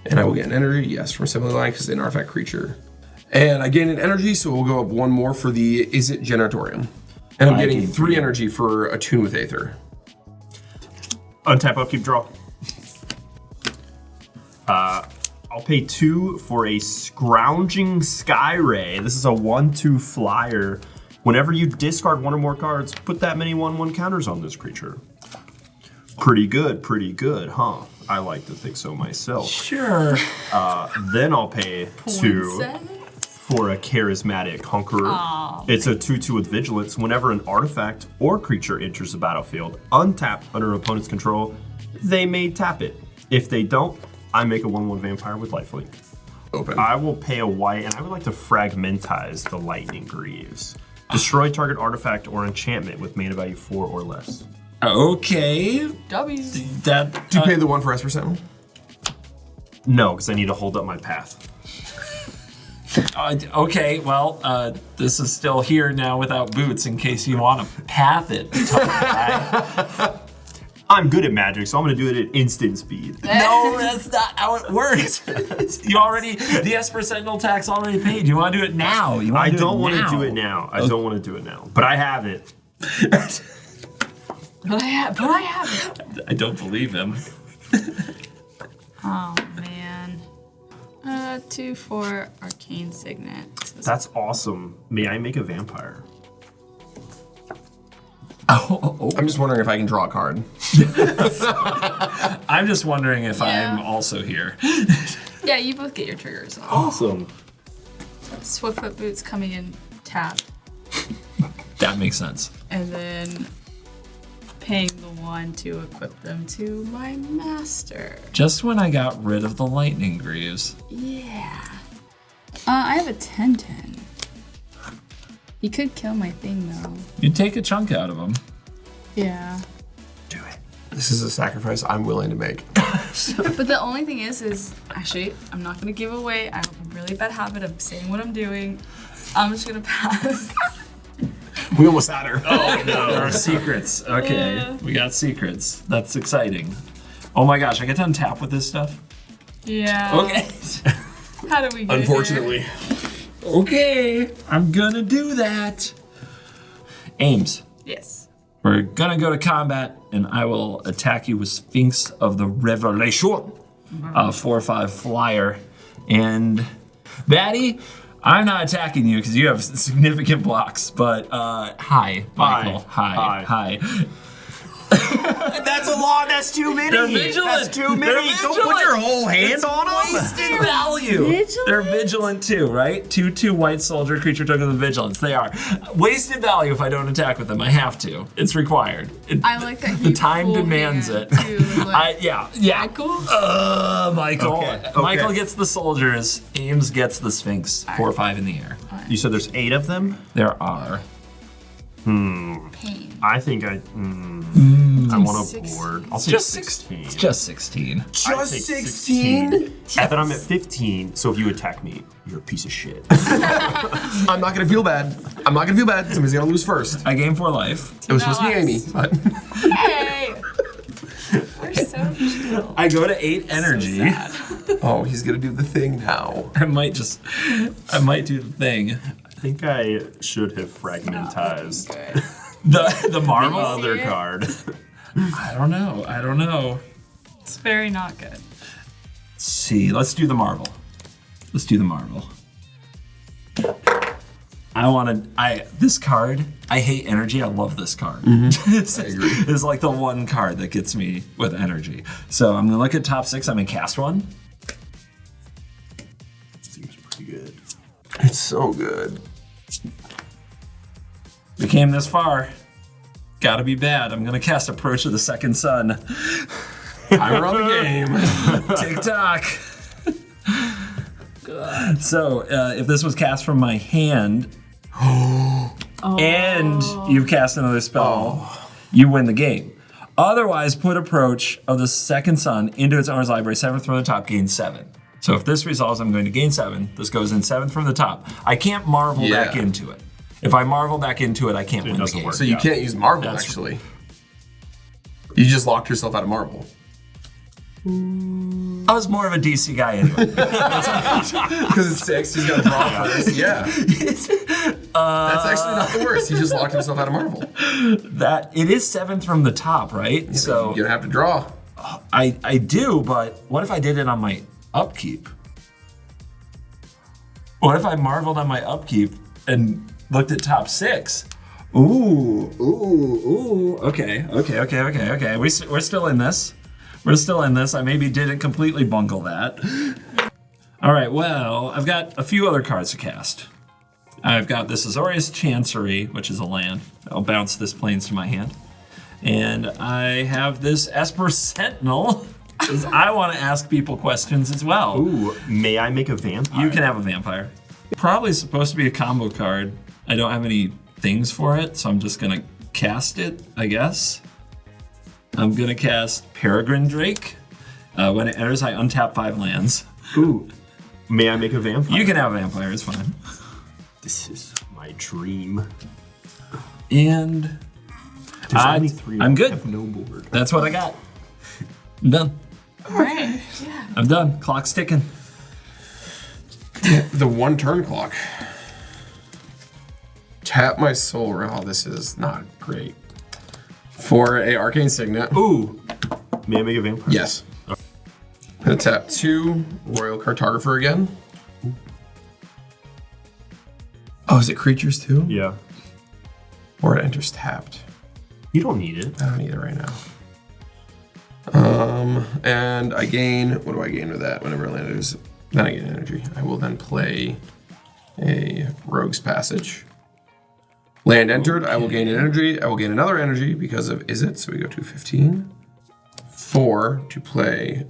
and I will get an energy, yes, from assembly line because it's an artifact creature. And I gain an energy, so we'll go up 1 more for the Is It Generatorium. And I'm I getting gain 3 energy for a Tune with Aether. Untap, upkeep, draw. I'll pay 2 for a Scrounging Skyray. This is a 1/2 flyer. Whenever you discard 1 or more cards, put that many 1/1 counters on this creature. Pretty good, huh? I like to think so myself. Sure. Then I'll pay 2 for a Charismatic Conqueror. Aw. It's a 2/2 with Vigilance. Whenever an artifact or creature enters the battlefield, untapped under an opponent's control, they may tap it. If they don't, I make a 1/1 vampire with lifelink. Open. I will pay a white, and I would like to fragmentize the Lightning Greaves. Destroy target artifact or enchantment with mana value 4 or less. Okay. W's. That. Do you pay the 1 for Esper Sentinel? No, because I need to hold up my path. Okay. Well, this is still here now without boots in case you want to path it. Okay? I'm good at magic, so I'm going to do it at instant speed. No, that's not how it works. The Esper Sentinel tax already paid. You want to do it now. I don't want to do it now. I don't want to do it now. But I have it. But I have it. I don't believe him. Oh man. 2 for Arcane Signet. That's awesome. May I make a vampire? Oh. I'm just wondering if I can draw a card. I'm just wondering if Yeah. I'm also here. Yeah, you both get your triggers off. Awesome. Swiftfoot Boots coming in tapped. That makes sense. And then paying the 1 to equip them to my master. Just when I got rid of the lightning greaves. Yeah. I have a 10/10. He could kill my thing though. You take a chunk out of them. Yeah. Do it. This is a sacrifice I'm willing to make. But the only thing is actually, I'm not gonna give away. I have a really bad habit of saying what I'm doing. I'm just gonna pass. We almost had her. Oh There no. are secrets. Okay, we got secrets. That's exciting. Oh my gosh, I get to untap with this stuff? Yeah. Okay. How do we get Unfortunately. here? Okay, I'm gonna do that. Ames. Yes. We're gonna go to combat, and I will attack you with Sphinx of the Revelation, 4/5 flyer. And Baddie, I'm not attacking you because you have significant blocks. But hi, Michael. Hi. That's a lot. That's too many. They're vigilant. That's too many. They're Don't vigilant. put your whole hand on them. Wasted value. Vigilant? They're vigilant too, right? 2/2 white soldier creature token of vigilance. They are wasted value if I don't attack with them. I have to. It's required. I like that The time demands it. Yeah. Michael? Michael. Okay. Michael gets the soldiers. Ames gets the Sphinx. 4/5 in the air. You said there's 8 of them. There are. Pain. I think I want a Six. board. I'll say Just 16. It's just 16. I'd Just say 16? I thought I'm at 15. So if you attack me, you're a piece of shit. I'm not gonna feel bad. Somebody's gonna lose first. I gain 4 life. It was supposed to be Amy, but Hey! We're so chill. I go to 8 energy. Sad. oh, he's gonna do the thing now. I might do the thing. I think I should have fragmentized Good. The marble. other it? card. I don't know. It's very not good. Let's see. Let's do the marble. This card, I hate energy. I love this card. It's like the one card that gets me with energy. So I'm gonna look at top 6. I'm gonna cast one. Seems pretty good. It's so good. We came this far. Gotta be bad. I'm gonna cast Approach of the Second Sun. Timer on the game. TikTok. So if this was cast from my hand, and you've cast another spell, you win the game. Otherwise, put Approach of the Second Sun into its owner's library, 7th from the top, gain 7. So if this resolves, I'm going to gain 7. This goes in 7th from the top. I can't marvel back into it. If I marvel back into it, I can't win the doesn't game. work. So you can't use Marvel, That's- actually. You just locked yourself out of Marvel. I was more of a DC guy anyway. Because it's 6, he's got to draw first. Yeah. That's actually not the worst. He just locked himself out of Marvel. That it is 7th from the top, right? So You're going to have to draw. I do, but what if I did it on my upkeep? What if I marveled on my upkeep and looked at top 6? Ooh. Okay. We're still in this. I maybe didn't completely bungle that. All right, well, I've got a few other cards to cast. I've got this Azorius Chancery, which is a land. I'll bounce this plains to my hand. And I have this Esper Sentinel, because I want to ask people questions as well. Ooh, may I make a vampire? You can have a vampire. Probably supposed to be a combo card. I don't have any things for it, so I'm just gonna cast it, I guess. I'm gonna cast Peregrine Drake. When it enters, I untap 5 lands. Ooh, may I make a vampire? You can have a vampire, it's fine. This is my dream. And There's only 3. I'm I good. have no board. That's what I got. I'm done. All right. Yeah. I'm done. Clock's ticking. The 1 turn clock. Tap my soul. Oh, this is not great. For a Arcane Signet. Ooh, may I make a vampire? Yes. I'm gonna tap 2 Royal Cartographer again. Oh, is it creatures too? Yeah. Or it enters tapped. You don't need it. I don't need it right now. And I gain, what do I gain with that? Whenever land enters, then I gain energy. I will then play a Rogue's Passage. Land entered, I will gain an energy. I will gain another energy because of Is It? So we go to 15. 4 to play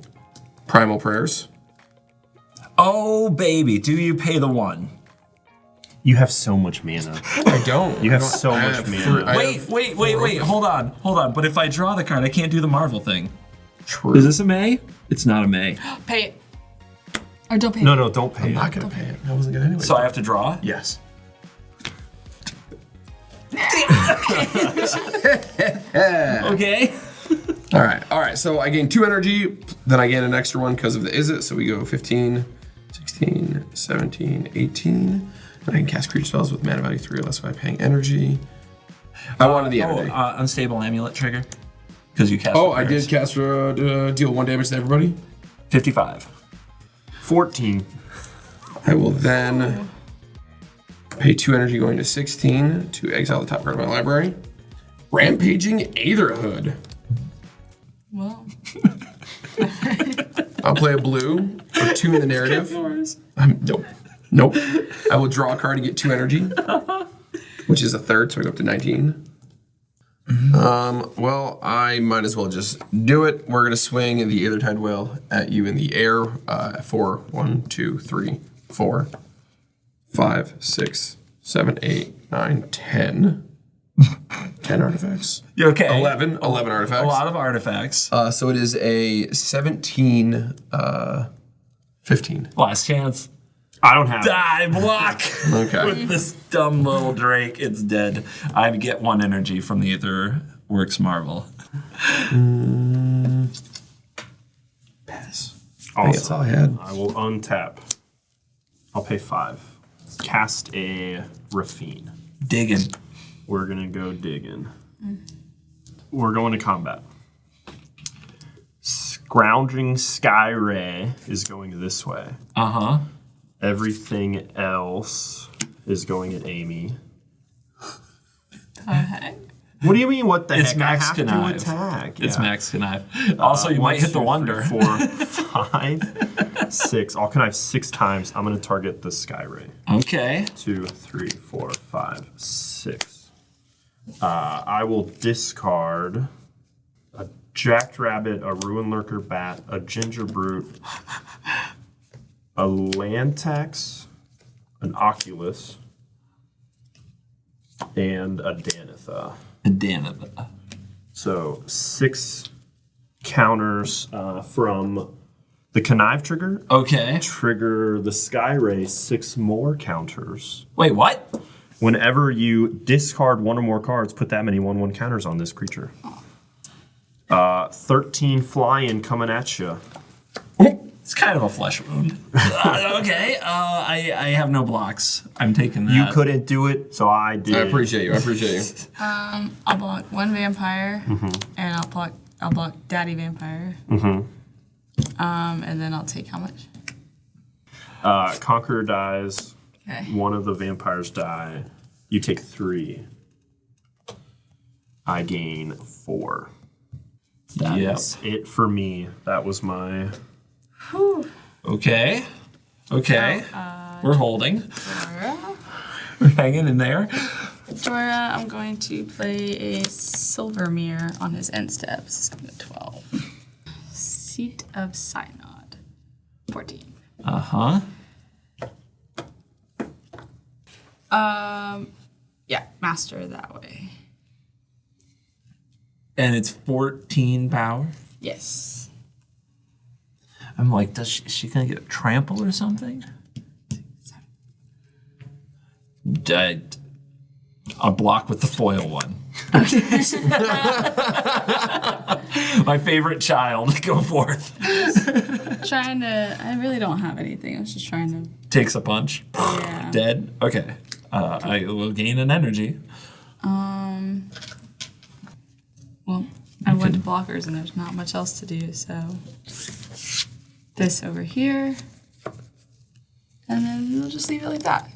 Primal Prayers. Oh, baby, do you pay the 1? You have so much mana. I don't. You have I don't- so I much have mana. three- I Wait, have wait. Hold on. But if I draw the card, I can't do the Marvel thing. True. Is this a May? It's not a May. Pay it. Or don't pay it. No, don't pay I'm it. not gonna pay it. I wasn't gonna anyway. So I have to draw? Yes. Damn Okay. All right. So I gain 2 energy, then I gain an extra one because of the is it. So we go 15, 16, 17, 18. And I can cast creature spells with mana value 3 or less by paying energy. I wanted the energy. Unstable amulet trigger. Because you cast. I did cast deal 1 damage to everybody. 55. 14. I will then pay 2 energy going to 16 to exile the top card of my library. Rampaging Aetherhood. Well, I'll play a blue for 2 in the narrative. Nope. I will draw a card to get 2 energy, which is a third, so I go up to 19. Well, I might as well just do it. We're gonna swing the Aethertide Whale at you in the air for 1, 2, 3, 4, 5, 6, 7, 8, 9, 10. 10 artifacts. You okay? 11 artifacts. A lot of artifacts. So it is a 17, 15. Last chance. I don't have it. Die, block. Okay. With this dumb little Drake, it's dead. I get 1 energy from the Aetherworks Marvel. Pass. Awesome. That's all I had. I will untap. I'll pay 5. Cast a Raffine. Digging. We're gonna go digging. We're going to combat. Scrounging Sky Ray is going this way. Uh-huh. Everything else is going at Amy. okay. What do you mean? What the It's heck? Max I have Connive. to attack. It's Yeah. Max Connive. Also, you might hit the 1, 2, Wonder. 3, 4, 5, 6. I'll connive 6 times. I'm going to target the Sky Ray. Okay. 2, 3, 4, 5, 6. I will discard a Jacked Rabbit, a Ruin Lurker Bat, a Ginger Brute, a Lantax, an Oculus, and a Danitha. Danitha. So 6 counters from the Connive trigger. Okay. Trigger the Sky Ray 6 more counters. Wait, what? Whenever you discard 1 or more cards, put that many 1/1 counters on this creature. 13 flying coming at you. It's kind of a flesh wound. Okay. I have no blocks. I'm taking that. You couldn't do it, so I did. I appreciate you. I'll block 1 vampire, and I'll block Daddy Vampire. And then I'll take how much? Conqueror dies. Okay. 1 of the vampires die. You take 3. I gain 4. That's it for me. That was my... Whew. Okay. We're holding. Jhoira. We're hanging in there. Jhoira, I'm going to play a Silver Mirror on his end steps. It's going to 12. Seat of Synod. 14. Uh-huh. Yeah, master that way. And it's 14 power. Yes. I'm like, is she gonna get a trample or something? I'll block with the foil one. My favorite child. Go forth. I really don't have anything. I was just trying to. Takes a punch. Yeah. Dead. Okay. I will gain an energy. Well, I went to blockers and there's not much else to do, so this over here, and then we'll just leave it like that.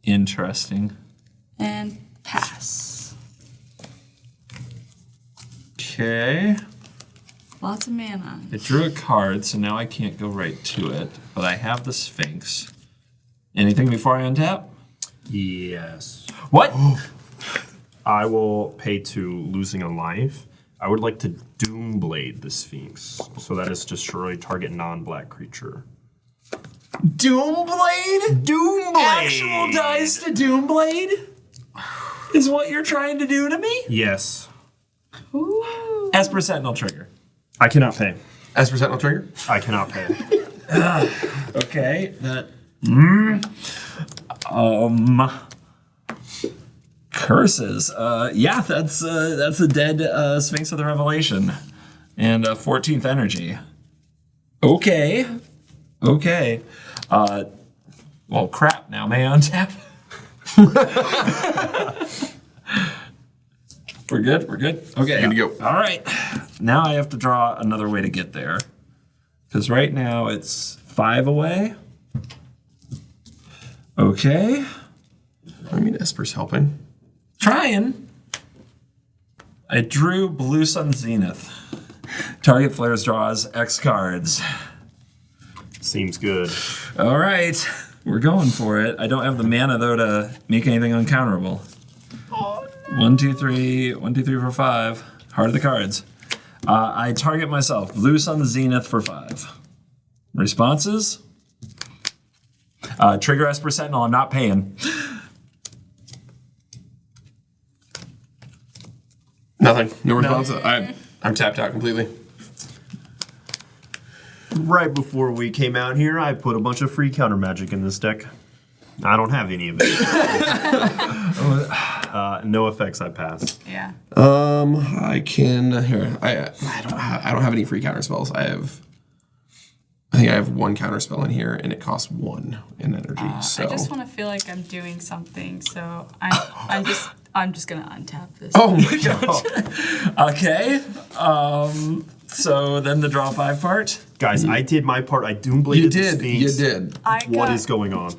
Interesting. And pass. Okay. Lots of mana. I drew a card, so now I can't go right to it, but I have the Sphinx. Anything before I untap? Yes. What? I will pay 2, losing a life. I would like to Doomblade the Sphinx. So that is destroy target non-black creature. Doomblade? Doomblade! Actual dice to Doomblade? Is what you're trying to do to me? Yes. Ooh. Esper Sentinel trigger. I cannot pay. Esper Sentinel trigger? I cannot pay. Okay, that... Curses. Yeah, that's a dead Sphinx of the Revelation. And 14th energy. Okay. Well, crap. Now may I untap? We're good? Okay. Good to go. All right. Now I have to draw another way to get there. Because right now it's 5 away. Okay. I mean, Esper's helping. Trying. I drew Blue Sun Zenith. Target flares draws X cards. Seems good. All right. We're going for it. I don't have the mana, though, to make anything uncounterable. Oh, no. 1, 2, 3, 1, 2, 3, 4, 5. Heart of the cards. I target myself. Blue Sun Zenith for 5. Responses? Trigger Esper Sentinel. I'm not paying. Nothing. No response. I'm tapped out completely. Right before we came out here, I put a bunch of free counter magic in this deck. I don't have any of it. No effects. I pass. Yeah. I can here. I don't have any free counter spells. I think I have 1 counter spell in here, and it costs 1 in energy. So I just want to feel like I'm doing something, so I'm just gonna untap this. oh my god. Okay. So then the draw 5 part. Guys, I did my part. I doom bladed You the did. Sphinx. You did. What is going on?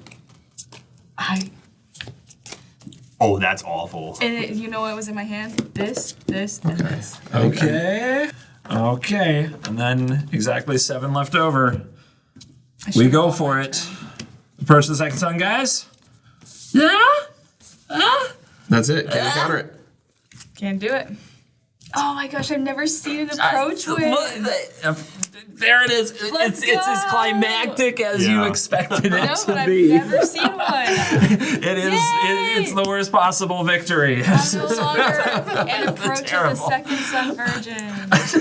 Oh, that's awful. And you know what was in my hand? This, and this. Okay. And then exactly 7 left over. We go for it. Approach the second sun, guys. Yeah? That's it. Can't counter it. Can't do it. Oh my gosh, I've never seen an approach with. There it is. Let's It's as go. climactic as you Yeah. expected it No, to but I've be. never seen one. It is. Yay! It's the worst possible victory. I'm no longer an approach of the terrible. second sun virgin.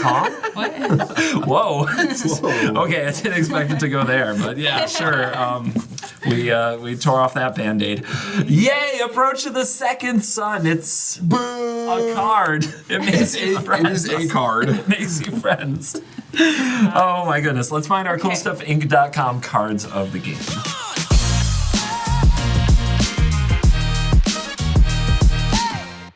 Huh? What? Whoa. Okay, I didn't expect it to go there, but yeah, sure. We tore off that Band-Aid. Yay! Approach of the second sun. It's a card. It makes you friends. It is a card. It makes you friends. Oh my goodness. Let's find our CoolStuffInc.com cards of the game.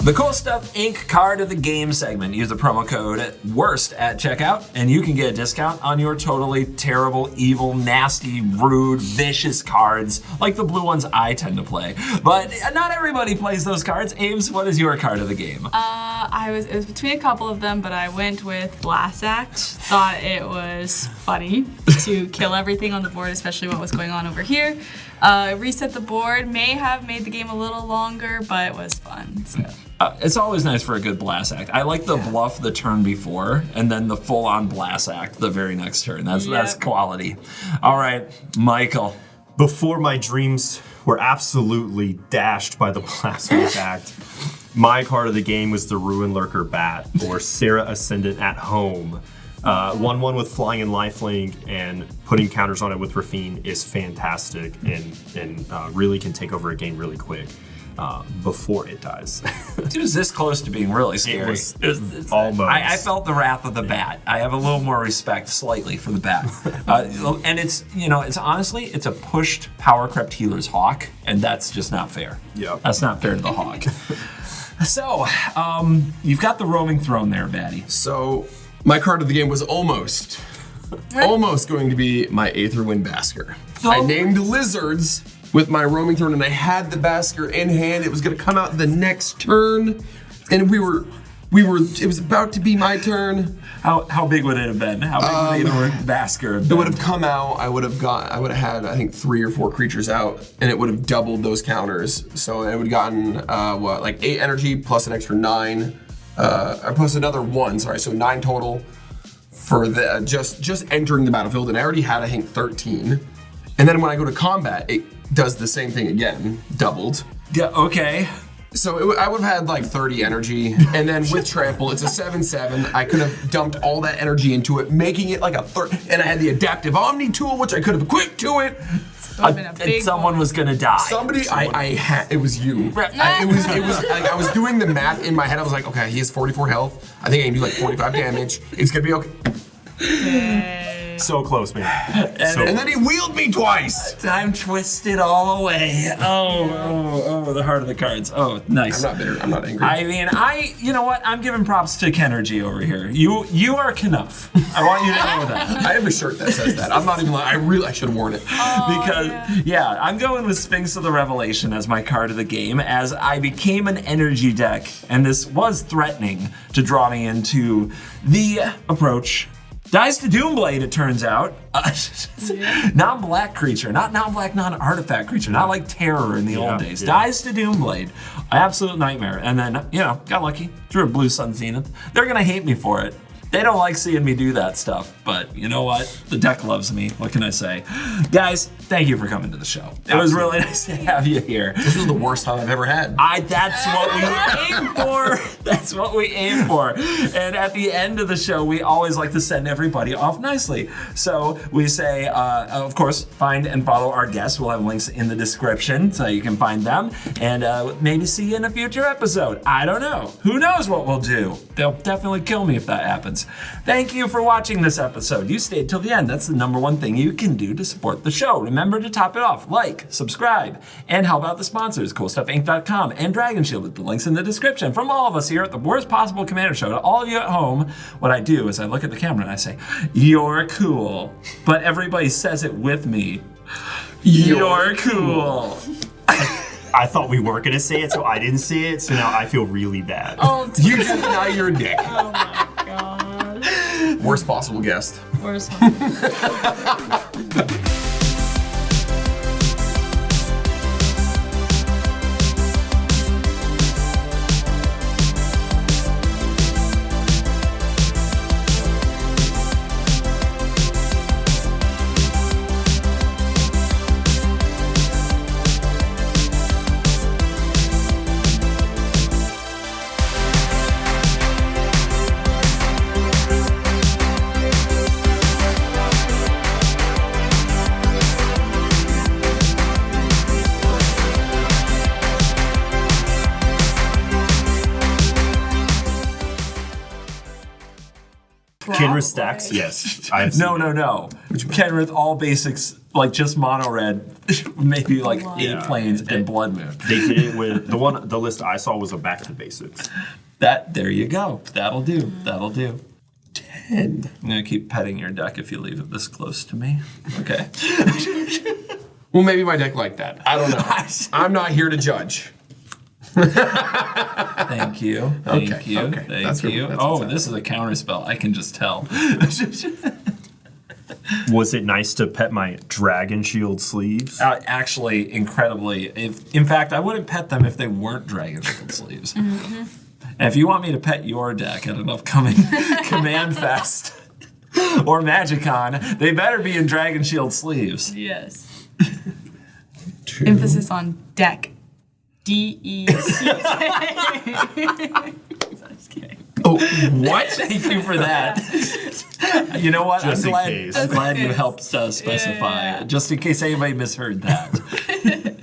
The Cool Stuff Inc. card of the game segment. Use the promo code WORST at checkout, and you can get a discount on your totally terrible, evil, nasty, rude, vicious cards, like the blue ones I tend to play. But not everybody plays those cards. Ames, what is your card of the game? It was between a couple of them, but I went with Blast Act. Thought it was funny to kill everything on the board, especially what was going on over here. Reset the board, may have made the game a little longer, but it was fun. So. It's always nice for a good blast act. I like the bluff the turn before, and then the full-on blast act the very next turn. That's quality. All right, Michael. Before my dreams were absolutely dashed by the Blasphemous Act, my card of the game was the Ruin Lurker Bat, or Sarah Ascendant at Home. 1/1 with flying and lifelink, and putting counters on it with Raffine is fantastic, and really can take over a game really quick before it dies. It was this close to being really scary. It's almost. I felt the wrath of the bat. I have a little more respect, slightly, for the bat. And it's honestly, it's a pushed power crept healer's hawk, and that's just not fair. Yep. That's not fair to the hawk. So, you've got the roaming throne there, Baddie. So my card of the game was almost going to be my Aetherwind Basker. I named lizards with my roaming throne, and I had the Basker in hand. It was going to come out the next turn, and it was about to be my turn. How big would it have been? How big would the Basker have been? It would have come out. I would have had, I think, 3 or 4 creatures out, and it would have doubled those counters. So it would have gotten 8 energy plus an extra 9, plus another 1. Sorry, so 9 total for the just entering the battlefield. And I already had, I think, 13. And then when I go to combat, it does the same thing again, doubled. Yeah. Okay. So I would have had like 30 energy, and then with trample, it's a 7/7. I could have dumped all that energy into it, making it like a and I had the adaptive Omni tool, which I could have equipped to it. Would've been a big someone one. was gonna die. Somebody, I had, it was you. It was like, I was doing the math in my head. I was like, okay, he has 44 health. I think I can do like 45 damage. It's gonna be okay. So close, man. And then he wheeled me twice. Time twisted all away. Oh, the heart of the cards. Oh, nice. I'm not bitter. I'm not angry. I mean, you know what? I'm giving props to Kenrith over here. You are Knuff. I want you to know that. I have a shirt that says that. I'm not even like, I should have worn it. Because, yeah, I'm going with Sphinx of the Revelation as my card of the game, as I became an energy deck, and this was threatening to draw me into the approach. Dies to Doomblade, it turns out. Non-black creature, not non-black, non-artifact creature, not like Terror in the old days. Yeah. Dies to Doomblade. Absolute nightmare. And then, got lucky. Drew a Blue Sun Zenith. They're gonna hate me for it. They don't like seeing me do that stuff, but you know what? The deck loves me. What can I say? Guys, thank you for coming to the show. It was really nice to have you here. This was the worst time I've ever had. That's what we aim for. That's what we aim for. And at the end of the show, we always like to send everybody off nicely. So we say, of course, find and follow our guests. We'll have links in the description so you can find them. And maybe see you in a future episode. I don't know. Who knows what we'll do? They'll definitely kill me if that happens. Thank you for watching this episode. You stayed till the end. That's the #1 thing you can do to support the show. Remember to top it off, like, subscribe, and help out the sponsors, CoolStuffInc.com and Dragon Shield with the links in the description. From all of us here at the Worst Possible Commander Show to all of you at home, what I do is I look at the camera and I say, "You're cool." But everybody says it with me. You're cool. I thought we weren't gonna say it, so I didn't say it. So now I feel really bad. Oh, You just deny your dick. oh my god. Worst possible guest. Worst one. Kenrith stacks, yes. No. Kenrith, all basics, like just mono red, maybe like Blood. 8 planes and Blood Moon. They did it with the list I saw was a back to basics. There you go. That'll do. 10. I'm gonna keep petting your deck if you leave it this close to me. Okay. Well, maybe my deck like that. I don't know. I'm not here to judge. Thank you. Thank Okay, you. okay. Thank That's you. what's Oh, up. this is a counter spell. I can just tell. Was it nice to pet my Dragon Shield sleeves? Actually, incredibly. In fact, I wouldn't pet them if they weren't Dragon Shield sleeves. Mm-hmm. And if you want me to pet your deck at an upcoming Command Fest or MagicCon, they better be in Dragon Shield sleeves. Yes. Emphasis on deck. D-E-C-K. Just kidding. Oh, what? Thank you for that. You know what? Just I'm in glad, case. I'm glad you helped specify, Yeah. just in case anybody misheard that.